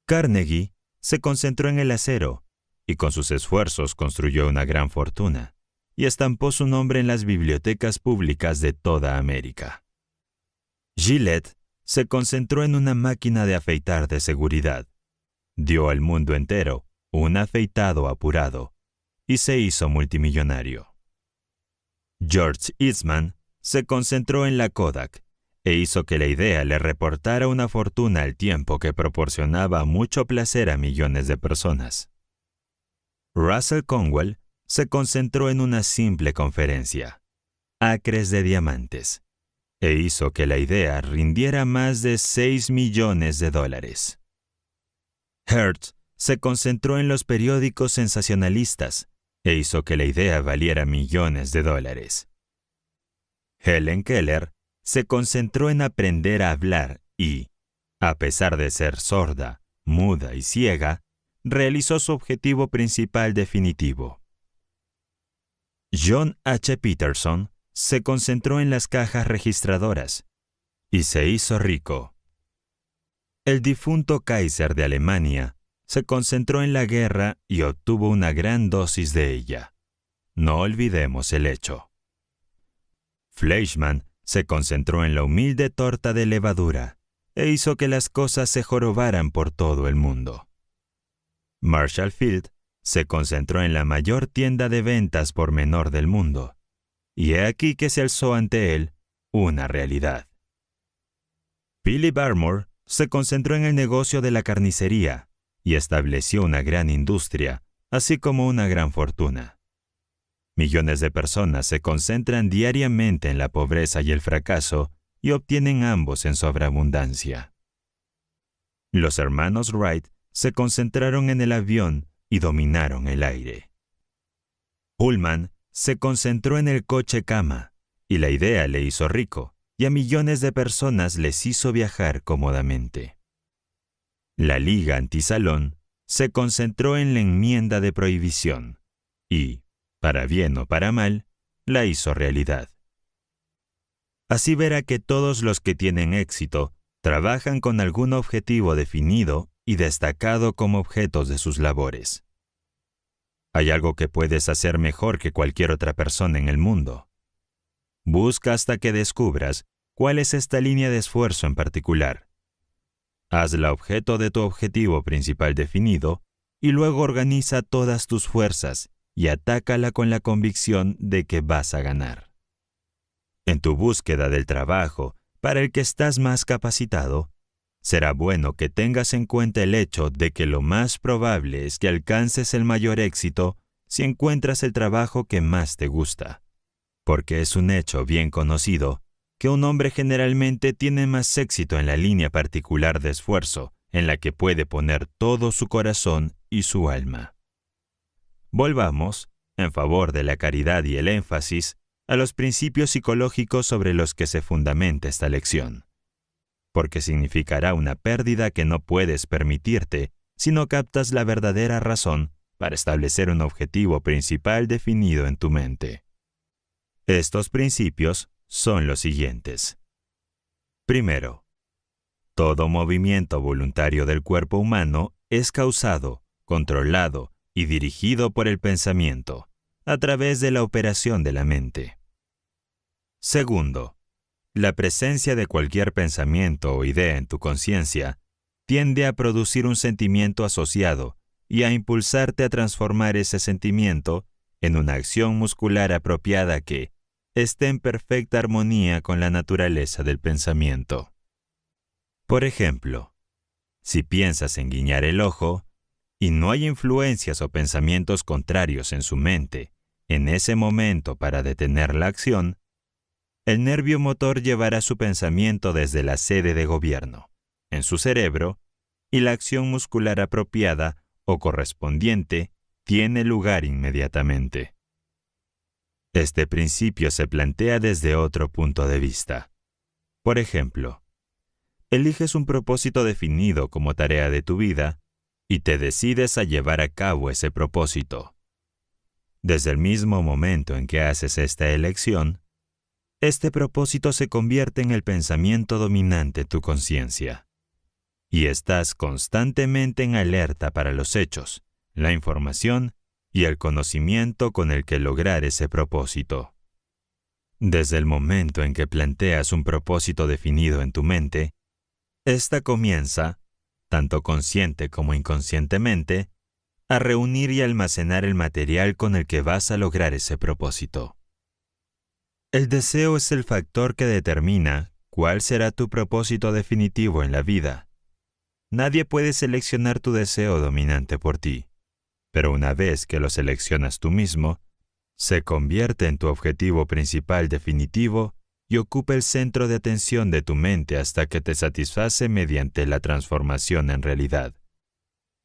Carnegie se concentró en el acero y con sus esfuerzos construyó una gran fortuna y estampó su nombre en las bibliotecas públicas de toda América. Gillette se concentró en una máquina de afeitar de seguridad, dio al mundo entero un afeitado apurado y se hizo multimillonario. George Eastman se concentró en la Kodak e hizo que la idea le reportara una fortuna al tiempo que proporcionaba mucho placer a millones de personas. Russell Conwell se concentró en una simple conferencia, acres de diamantes, e hizo que la idea rindiera más de $6 millones. Hertz se concentró en los periódicos sensacionalistas e hizo que la idea valiera millones de dólares. Helen Keller se concentró en aprender a hablar y, a pesar de ser sorda, muda y ciega, realizó su objetivo principal definitivo. John H. Peterson se concentró en las cajas registradoras y se hizo rico. El difunto Kaiser de Alemania se concentró en la guerra y obtuvo una gran dosis de ella. No olvidemos el hecho. Fleischmann se concentró en la humilde torta de levadura e hizo que las cosas se jorobaran por todo el mundo. Marshall Field se concentró en la mayor tienda de ventas por menor del mundo, y he aquí que se alzó ante él una realidad. Philip Armour se concentró en el negocio de la carnicería y estableció una gran industria, así como una gran fortuna. Millones de personas se concentran diariamente en la pobreza y el fracaso y obtienen ambos en sobreabundancia. Los hermanos Wright se concentraron en el avión y dominaron el aire. Pullman se concentró en el coche cama y la idea le hizo rico y a millones de personas les hizo viajar cómodamente. La Liga Antisalón se concentró en la enmienda de prohibición y, para bien o para mal, la hizo realidad. Así verá que todos los que tienen éxito trabajan con algún objetivo definido y destacado como objetos de sus labores. Hay algo que puedes hacer mejor que cualquier otra persona en el mundo. Busca hasta que descubras cuál es esta línea de esfuerzo en particular. Hazla objeto de tu objetivo principal definido y luego organiza todas tus fuerzas y atácala con la convicción de que vas a ganar. En tu búsqueda del trabajo para el que estás más capacitado, será bueno que tengas en cuenta el hecho de que lo más probable es que alcances el mayor éxito si encuentras el trabajo que más te gusta, porque es un hecho bien conocido que un hombre generalmente tiene más éxito en la línea particular de esfuerzo en la que puede poner todo su corazón y su alma. Volvamos, en favor de la caridad y el énfasis, a los principios psicológicos sobre los que se fundamenta esta lección, porque significará una pérdida que no puedes permitirte si no captas la verdadera razón para establecer un objetivo principal definido en tu mente. Estos principios son los siguientes. Primero, todo movimiento voluntario del cuerpo humano es causado, controlado y dirigido por el pensamiento, a través de la operación de la mente. Segundo, la presencia de cualquier pensamiento o idea en tu conciencia tiende a producir un sentimiento asociado y a impulsarte a transformar ese sentimiento en una acción muscular apropiada que esté en perfecta armonía con la naturaleza del pensamiento. Por ejemplo, si piensas en guiñar el ojo y no hay influencias o pensamientos contrarios en su mente en ese momento para detener la acción, el nervio motor llevará su pensamiento desde la sede de gobierno, en su cerebro, y la acción muscular apropiada o correspondiente tiene lugar inmediatamente. Este principio se plantea desde otro punto de vista. Por ejemplo, eliges un propósito definido como tarea de tu vida y te decides a llevar a cabo ese propósito. Desde el mismo momento en que haces esta elección, este propósito se convierte en el pensamiento dominante en tu conciencia, y estás constantemente en alerta para los hechos, la información y el conocimiento con el que lograr ese propósito. Desde el momento en que planteas un propósito definido en tu mente, ésta comienza, tanto consciente como inconscientemente, a reunir y almacenar el material con el que vas a lograr ese propósito. El deseo es el factor que determina cuál será tu propósito definitivo en la vida. Nadie puede seleccionar tu deseo dominante por ti, pero una vez que lo seleccionas tú mismo, se convierte en tu objetivo principal definitivo y ocupa el centro de atención de tu mente hasta que te satisface mediante la transformación en realidad,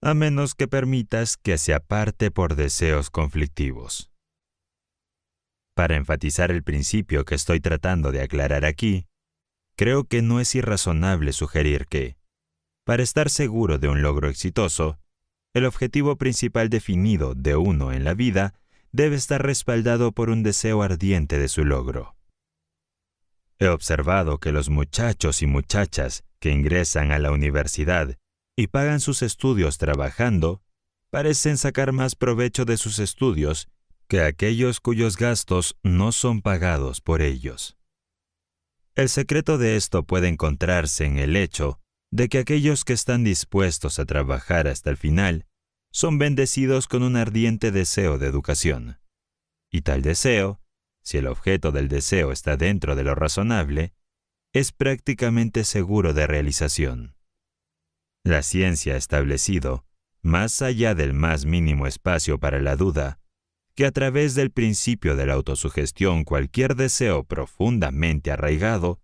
a menos que permitas que se aparte por deseos conflictivos. Para enfatizar el principio que estoy tratando de aclarar aquí, creo que no es irrazonable sugerir que, para estar seguro de un logro exitoso, el objetivo principal definido de uno en la vida debe estar respaldado por un deseo ardiente de su logro. He observado que los muchachos y muchachas que ingresan a la universidad y pagan sus estudios trabajando, parecen sacar más provecho de sus estudios que aquellos cuyos gastos no son pagados por ellos. El secreto de esto puede encontrarse en el hecho de que aquellos que están dispuestos a trabajar hasta el final son bendecidos con un ardiente deseo de educación. Y tal deseo, si el objeto del deseo está dentro de lo razonable, es prácticamente seguro de realización. La ciencia ha establecido, más allá del más mínimo espacio para la duda, que a través del principio de la autosugestión cualquier deseo profundamente arraigado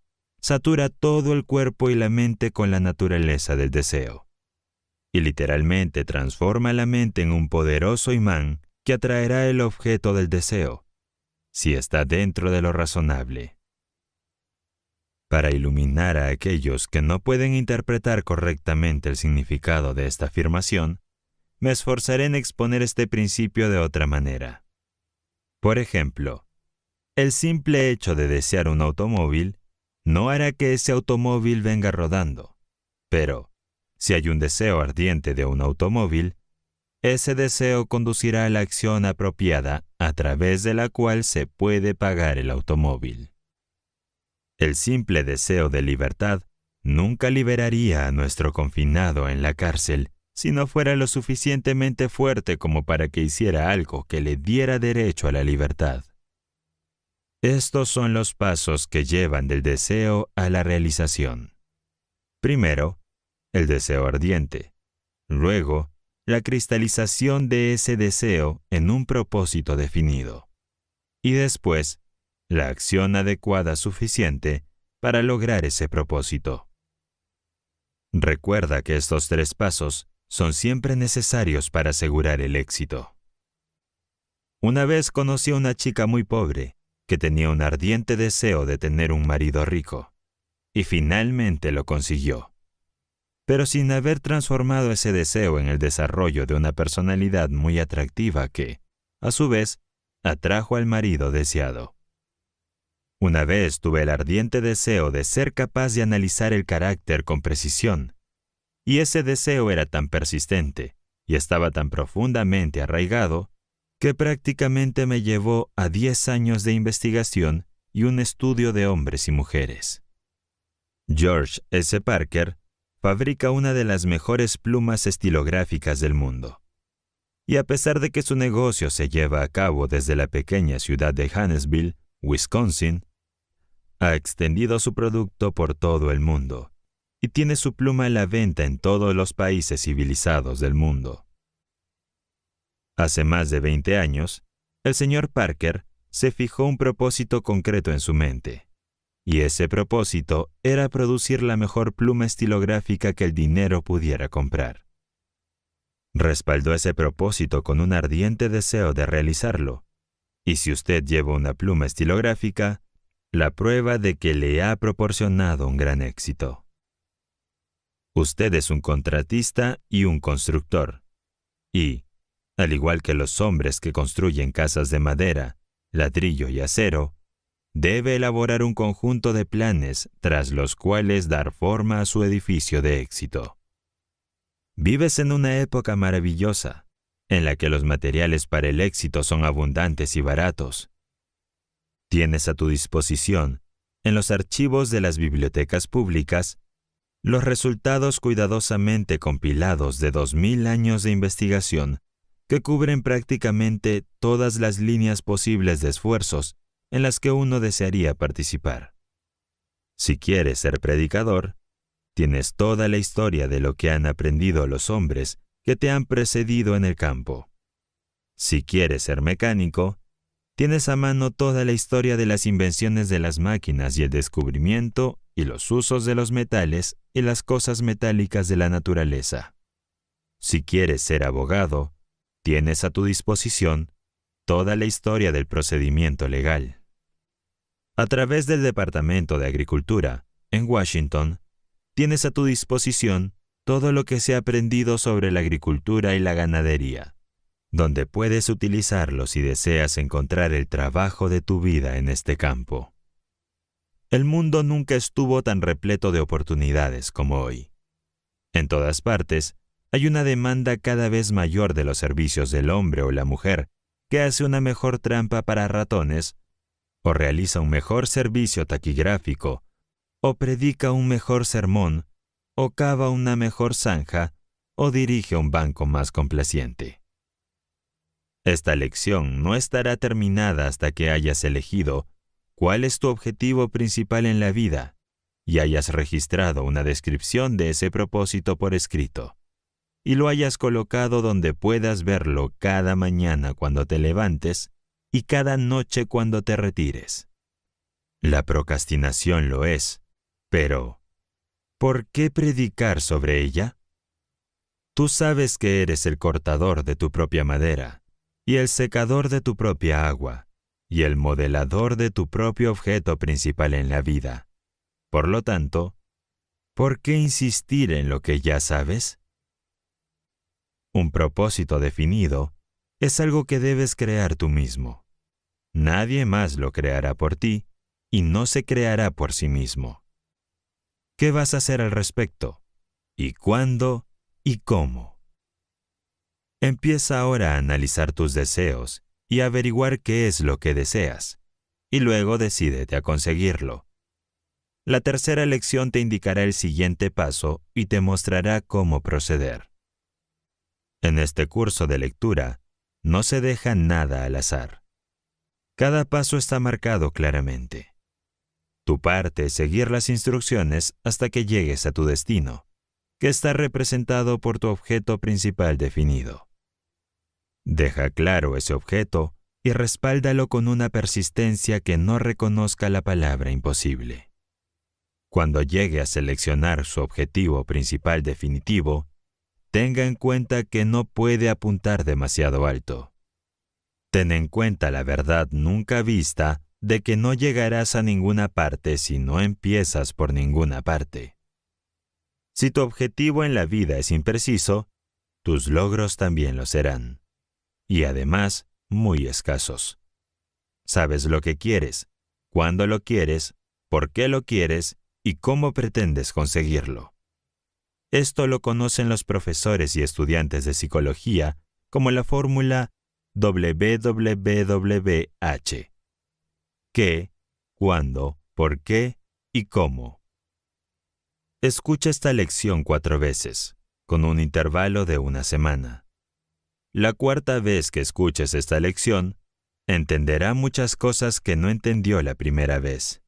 satura todo el cuerpo y la mente con la naturaleza del deseo, y literalmente transforma la mente en un poderoso imán que atraerá el objeto del deseo, si está dentro de lo razonable. Para iluminar a aquellos que no pueden interpretar correctamente el significado de esta afirmación, me esforzaré en exponer este principio de otra manera. Por ejemplo, el simple hecho de desear un automóvil no hará que ese automóvil venga rodando, pero si hay un deseo ardiente de un automóvil, ese deseo conducirá a la acción apropiada a través de la cual se puede pagar el automóvil. El simple deseo de libertad nunca liberaría a nuestro confinado en la cárcel si no fuera lo suficientemente fuerte como para que hiciera algo que le diera derecho a la libertad. Estos son los pasos que llevan del deseo a la realización. Primero, el deseo ardiente. Luego, la cristalización de ese deseo en un propósito definido. Y después, la acción adecuada suficiente para lograr ese propósito. Recuerda que estos 3 pasos son siempre necesarios para asegurar el éxito. Una vez conocí a una chica muy pobre que tenía un ardiente deseo de tener un marido rico, y finalmente lo consiguió. Pero sin haber transformado ese deseo en el desarrollo de una personalidad muy atractiva que, a su vez, atrajo al marido deseado. Una vez tuve el ardiente deseo de ser capaz de analizar el carácter con precisión, y ese deseo era tan persistente y estaba tan profundamente arraigado que prácticamente me llevó a 10 años de investigación y un estudio de hombres y mujeres. George S. Parker fabrica una de las mejores plumas estilográficas del mundo. Y a pesar de que su negocio se lleva a cabo desde la pequeña ciudad de Huntsville, Wisconsin, ha extendido su producto por todo el mundo y tiene su pluma a la venta en todos los países civilizados del mundo. Hace más de 20 años, el señor Parker se fijó un propósito concreto en su mente, y ese propósito era producir la mejor pluma estilográfica que el dinero pudiera comprar. Respaldó ese propósito con un ardiente deseo de realizarlo, y si usted lleva una pluma estilográfica, la prueba de que le ha proporcionado un gran éxito. Usted es un contratista y un constructor, y, al igual que los hombres que construyen casas de madera, ladrillo y acero, debe elaborar un conjunto de planes tras los cuales dar forma a su edificio de éxito. Vives en una época maravillosa, en la que los materiales para el éxito son abundantes y baratos. Tienes a tu disposición, en los archivos de las bibliotecas públicas, los resultados cuidadosamente compilados de 2000 años de investigación que cubren prácticamente todas las líneas posibles de esfuerzos en las que uno desearía participar. Si quieres ser predicador, tienes toda la historia de lo que han aprendido los hombres que te han precedido en el campo. Si quieres ser mecánico, tienes a mano toda la historia de las invenciones de las máquinas y el descubrimiento y los usos de los metales y las cosas metálicas de la naturaleza. Si quieres ser abogado, tienes a tu disposición toda la historia del procedimiento legal. A través del Departamento de Agricultura, en Washington, tienes a tu disposición todo lo que se ha aprendido sobre la agricultura y la ganadería, donde puedes utilizarlo si deseas encontrar el trabajo de tu vida en este campo. El mundo nunca estuvo tan repleto de oportunidades como hoy. En todas partes, hay una demanda cada vez mayor de los servicios del hombre o la mujer que hace una mejor trampa para ratones, o realiza un mejor servicio taquigráfico, o predica un mejor sermón, o cava una mejor zanja, o dirige un banco más complaciente. Esta lección no estará terminada hasta que hayas elegido cuál es tu objetivo principal en la vida y hayas registrado una descripción de ese propósito por escrito, y lo hayas colocado donde puedas verlo cada mañana cuando te levantes y cada noche cuando te retires. La procrastinación lo es, pero ¿por qué predicar sobre ella? Tú sabes que eres el cortador de tu propia madera, y el secador de tu propia agua, y el modelador de tu propio objeto principal en la vida. Por lo tanto, ¿por qué insistir en lo que ya sabes? Un propósito definido es algo que debes crear tú mismo. Nadie más lo creará por ti y no se creará por sí mismo. ¿Qué vas a hacer al respecto? ¿Y cuándo? ¿Y cómo? Empieza ahora a analizar tus deseos y a averiguar qué es lo que deseas, y luego decídete a conseguirlo. La tercera lección te indicará el siguiente paso y te mostrará cómo proceder. En este curso de lectura, no se deja nada al azar. Cada paso está marcado claramente. Tu parte es seguir las instrucciones hasta que llegues a tu destino, que está representado por tu objeto principal definido. Deja claro ese objeto y respáldalo con una persistencia que no reconozca la palabra imposible. Cuando llegue a seleccionar su objetivo principal definitivo, tenga en cuenta que no puede apuntar demasiado alto. Ten en cuenta la verdad nunca vista de que no llegarás a ninguna parte si no empiezas por ninguna parte. Si tu objetivo en la vida es impreciso, tus logros también lo serán. Y además, muy escasos. Sabes lo que quieres, cuándo lo quieres, por qué lo quieres y cómo pretendes conseguirlo. Esto lo conocen los profesores y estudiantes de psicología como la fórmula WWWH. ¿Qué, cuándo, por qué y cómo? Escucha esta lección 4 veces, con un intervalo de 1 semana. La 4ª vez que escuches esta lección, entenderá muchas cosas que no entendió la primera vez.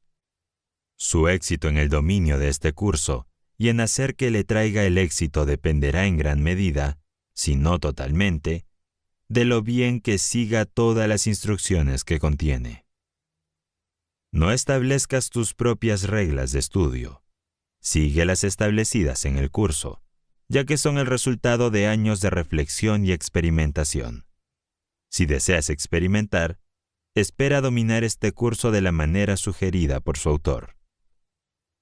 Su éxito en el dominio de este curso y en hacer que le traiga el éxito dependerá en gran medida, si no totalmente, de lo bien que siga todas las instrucciones que contiene. No establezcas tus propias reglas de estudio. Sigue las establecidas en el curso, ya que son el resultado de años de reflexión y experimentación. Si deseas experimentar, espera dominar este curso de la manera sugerida por su autor.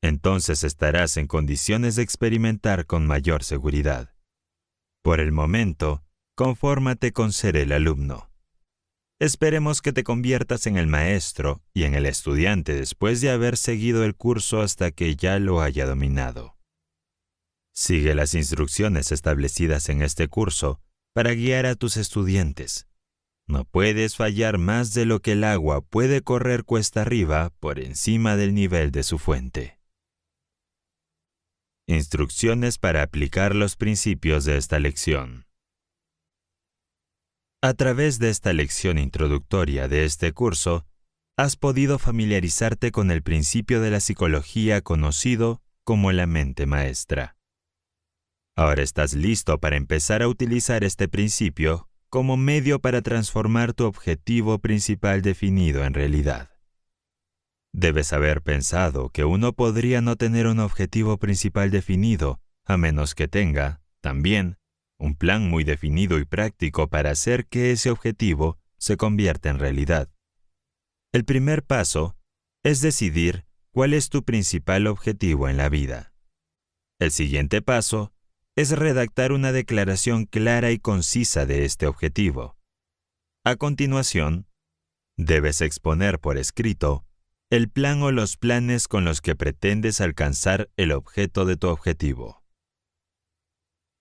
Entonces estarás en condiciones de experimentar con mayor seguridad. Por el momento, confórmate con ser el alumno. Esperemos que te conviertas en el maestro y en el estudiante después de haber seguido el curso hasta que ya lo haya dominado. Sigue las instrucciones establecidas en este curso para guiar a tus estudiantes. No puedes fallar más de lo que el agua puede correr cuesta arriba por encima del nivel de su fuente. Instrucciones para aplicar los principios de esta lección. A través de esta lección introductoria de este curso, has podido familiarizarte con el principio de la psicología conocido como la mente maestra. Ahora estás listo para empezar a utilizar este principio como medio para transformar tu objetivo principal definido en realidad. Debes haber pensado que uno podría no tener un objetivo principal definido, a menos que tenga, también, un plan muy definido y práctico para hacer que ese objetivo se convierta en realidad. El primer paso es decidir cuál es tu principal objetivo en la vida. El siguiente paso es redactar una declaración clara y concisa de este objetivo. A continuación, debes exponer por escrito el plan o los planes con los que pretendes alcanzar el objeto de tu objetivo.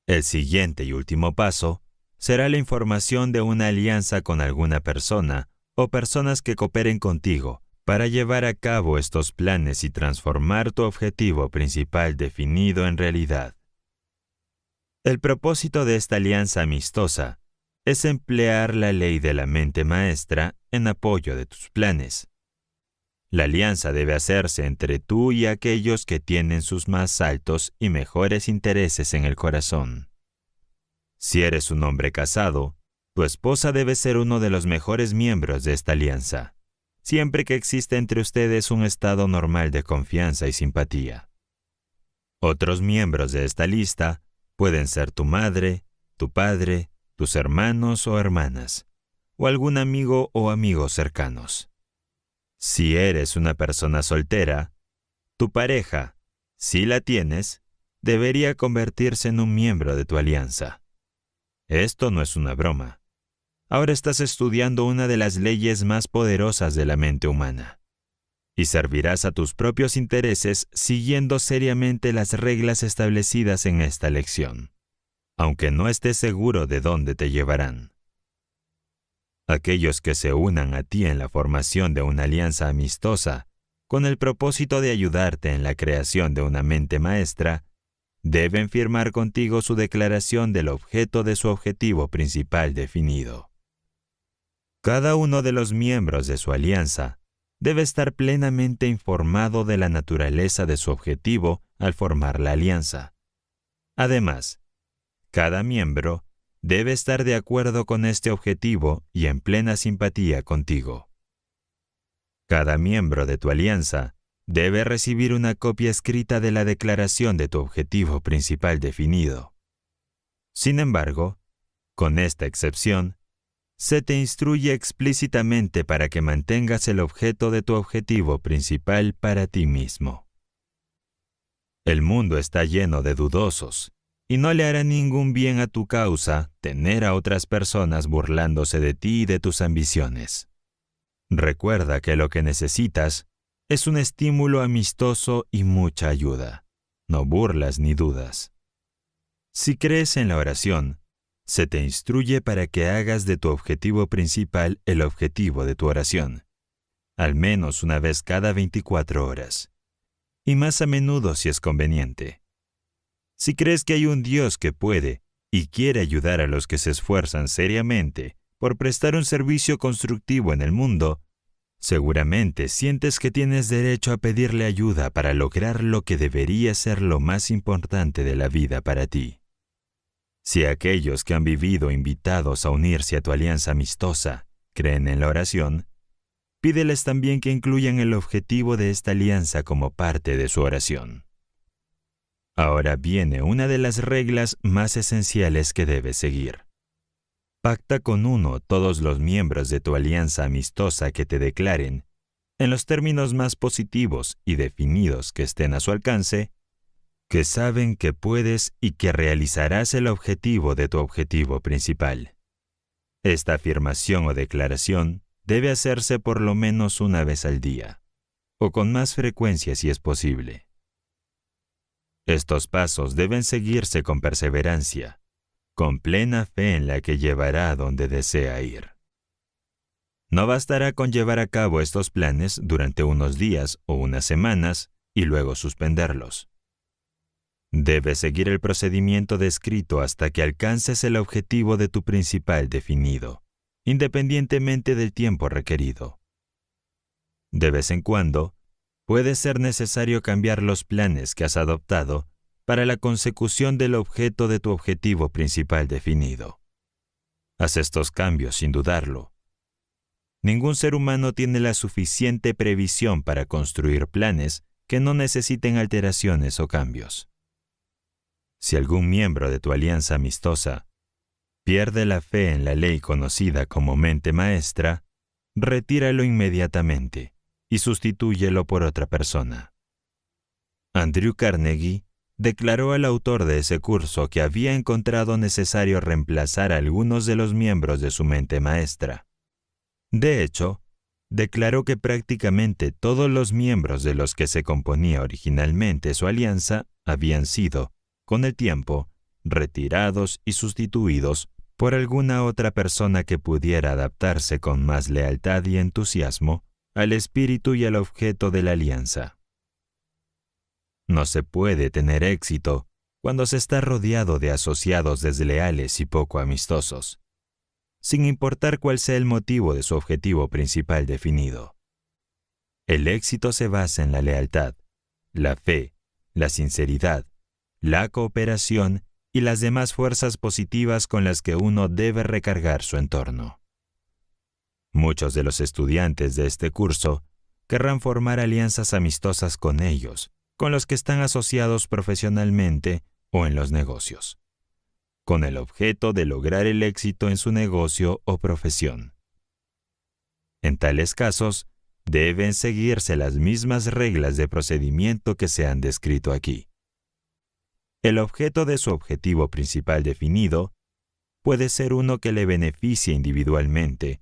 El siguiente y último paso será la información de una alianza con alguna persona o personas que cooperen contigo para llevar a cabo estos planes y transformar tu objetivo principal definido en realidad. El propósito de esta alianza amistosa es emplear la ley de la mente maestra en apoyo de tus planes. La alianza debe hacerse entre tú y aquellos que tienen sus más altos y mejores intereses en el corazón. Si eres un hombre casado, tu esposa debe ser uno de los mejores miembros de esta alianza, siempre que exista entre ustedes un estado normal de confianza y simpatía. Otros miembros de esta lista pueden ser tu madre, tu padre, tus hermanos o hermanas, o algún amigo o amigos cercanos. Si eres una persona soltera, tu pareja, si la tienes, debería convertirse en un miembro de tu alianza. Esto no es una broma. Ahora estás estudiando una de las leyes más poderosas de la mente humana. Y servirás a tus propios intereses siguiendo seriamente las reglas establecidas en esta lección, aunque no estés seguro de dónde te llevarán. Aquellos que se unan a ti en la formación de una alianza amistosa, con el propósito de ayudarte en la creación de una mente maestra, deben firmar contigo su declaración del objeto de su objetivo principal definido. Cada uno de los miembros de su alianza debe estar plenamente informado de la naturaleza de su objetivo al formar la alianza. Además, cada miembro debe estar de acuerdo con este objetivo y en plena simpatía contigo. Cada miembro de tu alianza debe recibir una copia escrita de la declaración de tu objetivo principal definido. Sin embargo, con esta excepción, se te instruye explícitamente para que mantengas el objeto de tu objetivo principal para ti mismo. El mundo está lleno de dudosos, y no le hará ningún bien a tu causa tener a otras personas burlándose de ti y de tus ambiciones. Recuerda que lo que necesitas es un estímulo amistoso y mucha ayuda, no burlas ni dudas. Si crees en la oración, se te instruye para que hagas de tu objetivo principal el objetivo de tu oración, al menos una vez cada 24 horas, y más a menudo si es conveniente. Si crees que hay un Dios que puede y quiere ayudar a los que se esfuerzan seriamente por prestar un servicio constructivo en el mundo, seguramente sientes que tienes derecho a pedirle ayuda para lograr lo que debería ser lo más importante de la vida para ti. Si aquellos que han vivido invitados a unirse a tu alianza amistosa creen en la oración, pídeles también que incluyan el objetivo de esta alianza como parte de su oración. Ahora viene una de las reglas más esenciales que debes seguir. Pacta con uno todos los miembros de tu alianza amistosa que te declaren, en los términos más positivos y definidos que estén a su alcance, que saben que puedes y que realizarás el objetivo de tu objetivo principal. Esta afirmación o declaración debe hacerse por lo menos una vez al día, o con más frecuencia si es posible. Estos pasos deben seguirse con perseverancia, con plena fe en la que llevará a donde desea ir. No bastará con llevar a cabo estos planes durante unos días o unas semanas y luego suspenderlos. Debes seguir el procedimiento descrito hasta que alcances el objetivo de tu principal definido, independientemente del tiempo requerido. De vez en cuando, puede ser necesario cambiar los planes que has adoptado para la consecución del objeto de tu objetivo principal definido. Haz estos cambios sin dudarlo. Ningún ser humano tiene la suficiente previsión para construir planes que no necesiten alteraciones o cambios. Si algún miembro de tu alianza amistosa pierde la fe en la ley conocida como mente maestra, retíralo inmediatamente y sustitúyelo por otra persona. Andrew Carnegie declaró al autor de ese curso que había encontrado necesario reemplazar a algunos de los miembros de su mente maestra. De hecho, declaró que prácticamente todos los miembros de los que se componía originalmente su alianza habían sido, con el tiempo, retirados y sustituidos por alguna otra persona que pudiera adaptarse con más lealtad y entusiasmo al espíritu y al objeto de la alianza. No se puede tener éxito cuando se está rodeado de asociados desleales y poco amistosos, sin importar cuál sea el motivo de su objetivo principal definido. El éxito se basa en la lealtad, la fe, la sinceridad, la cooperación y las demás fuerzas positivas con las que uno debe recargar su entorno. Muchos de los estudiantes de este curso querrán formar alianzas amistosas con ellos, con los que están asociados profesionalmente o en los negocios, con el objeto de lograr el éxito en su negocio o profesión. En tales casos, deben seguirse las mismas reglas de procedimiento que se han descrito aquí. El objeto de su objetivo principal definido puede ser uno que le beneficie individualmente,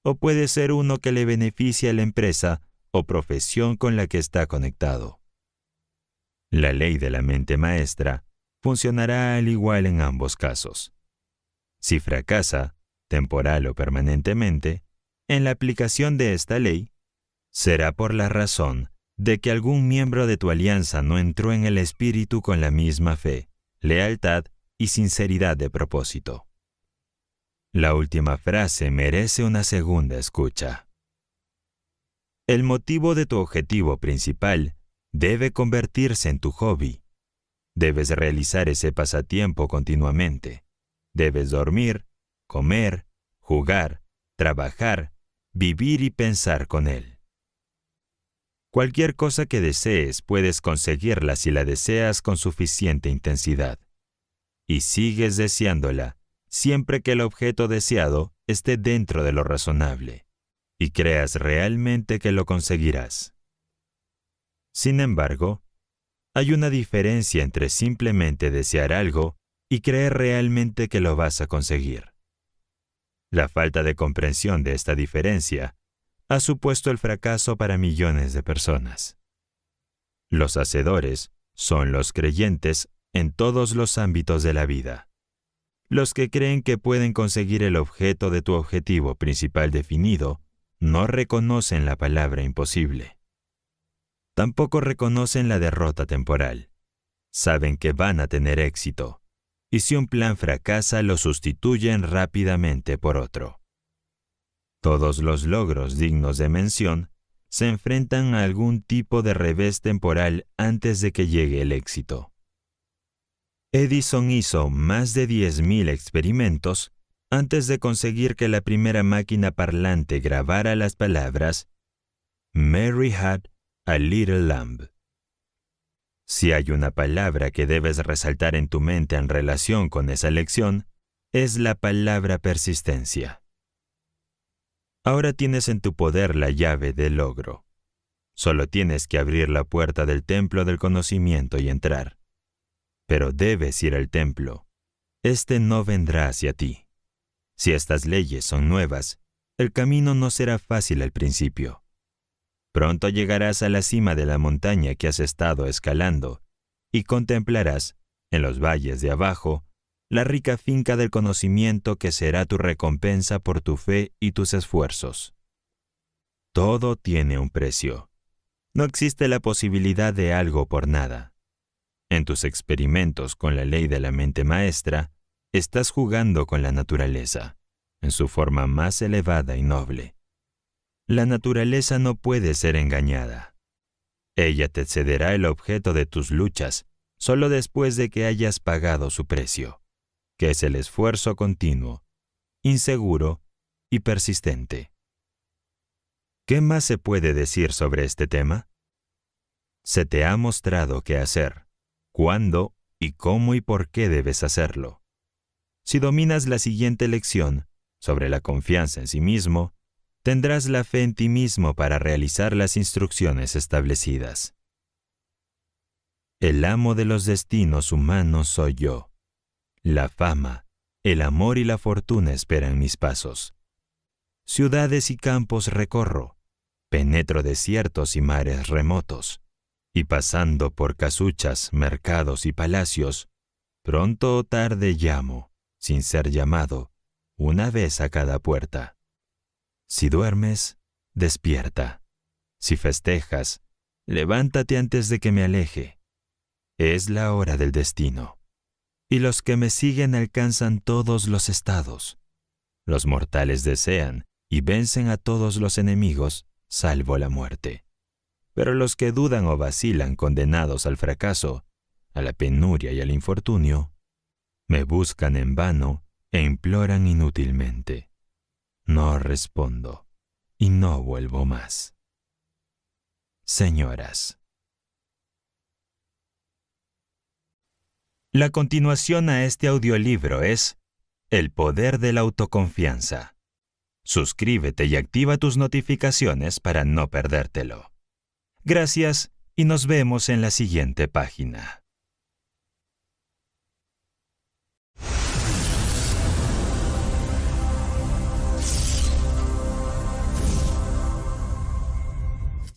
o puede ser uno que le beneficie a la empresa o profesión con la que está conectado. La ley de la mente maestra funcionará al igual en ambos casos. Si fracasa, temporal o permanentemente, en la aplicación de esta ley, será por la razón de que algún miembro de tu alianza no entró en el espíritu con la misma fe, lealtad y sinceridad de propósito. La última frase merece una segunda escucha. El motivo de tu objetivo principal debe convertirse en tu hobby. Debes realizar ese pasatiempo continuamente. Debes dormir, comer, jugar, trabajar, vivir y pensar con él. Cualquier cosa que desees puedes conseguirla si la deseas con suficiente intensidad. Y sigues deseándola siempre que el objeto deseado esté dentro de lo razonable y creas realmente que lo conseguirás. Sin embargo, hay una diferencia entre simplemente desear algo y creer realmente que lo vas a conseguir. La falta de comprensión de esta diferencia ha supuesto el fracaso para millones de personas. Los hacedores son los creyentes en todos los ámbitos de la vida. Los que creen que pueden conseguir el objeto de tu objetivo principal definido no reconocen la palabra imposible. Tampoco reconocen la derrota temporal. Saben que van a tener éxito, y si un plan fracasa, lo sustituyen rápidamente por otro. Todos los logros dignos de mención se enfrentan a algún tipo de revés temporal antes de que llegue el éxito. Edison hizo más de 10.000 experimentos antes de conseguir que la primera máquina parlante grabara las palabras "Mary had a little lamb". Si hay una palabra que debes resaltar en tu mente en relación con esa lección, es la palabra persistencia. Ahora tienes en tu poder la llave del logro. Solo tienes que abrir la puerta del templo del conocimiento y entrar. Pero debes ir al templo. Este no vendrá hacia ti. Si estas leyes son nuevas, el camino no será fácil al principio. Pronto llegarás a la cima de la montaña que has estado escalando y contemplarás, en los valles de abajo, la rica finca del conocimiento que será tu recompensa por tu fe y tus esfuerzos. Todo tiene un precio. No existe la posibilidad de algo por nada. En tus experimentos con la ley de la mente maestra, estás jugando con la naturaleza, en su forma más elevada y noble. La naturaleza no puede ser engañada. Ella te cederá el objeto de tus luchas solo después de que hayas pagado su precio, que es el esfuerzo continuo, inseguro y persistente. ¿Qué más se puede decir sobre este tema? Se te ha mostrado qué hacer, cuándo y cómo y por qué debes hacerlo. Si dominas la siguiente lección sobre la confianza en sí mismo, tendrás la fe en ti mismo para realizar las instrucciones establecidas. El amo de los destinos humanos soy yo. La fama, el amor y la fortuna esperan mis pasos. Ciudades y campos recorro, penetro desiertos y mares remotos, y pasando por casuchas, mercados y palacios, pronto o tarde llamo, sin ser llamado, una vez a cada puerta. Si duermes, despierta. Si festejas, levántate antes de que me aleje. Es la hora del destino. Y los que me siguen alcanzan todos los estados. Los mortales desean y vencen a todos los enemigos, salvo la muerte. Pero los que dudan o vacilan condenados al fracaso, a la penuria y al infortunio, me buscan en vano e imploran inútilmente. No respondo y no vuelvo más. Señoras. La continuación a este audiolibro es El poder de la autoconfianza. Suscríbete y activa tus notificaciones para no perdértelo. Gracias y nos vemos en la siguiente página.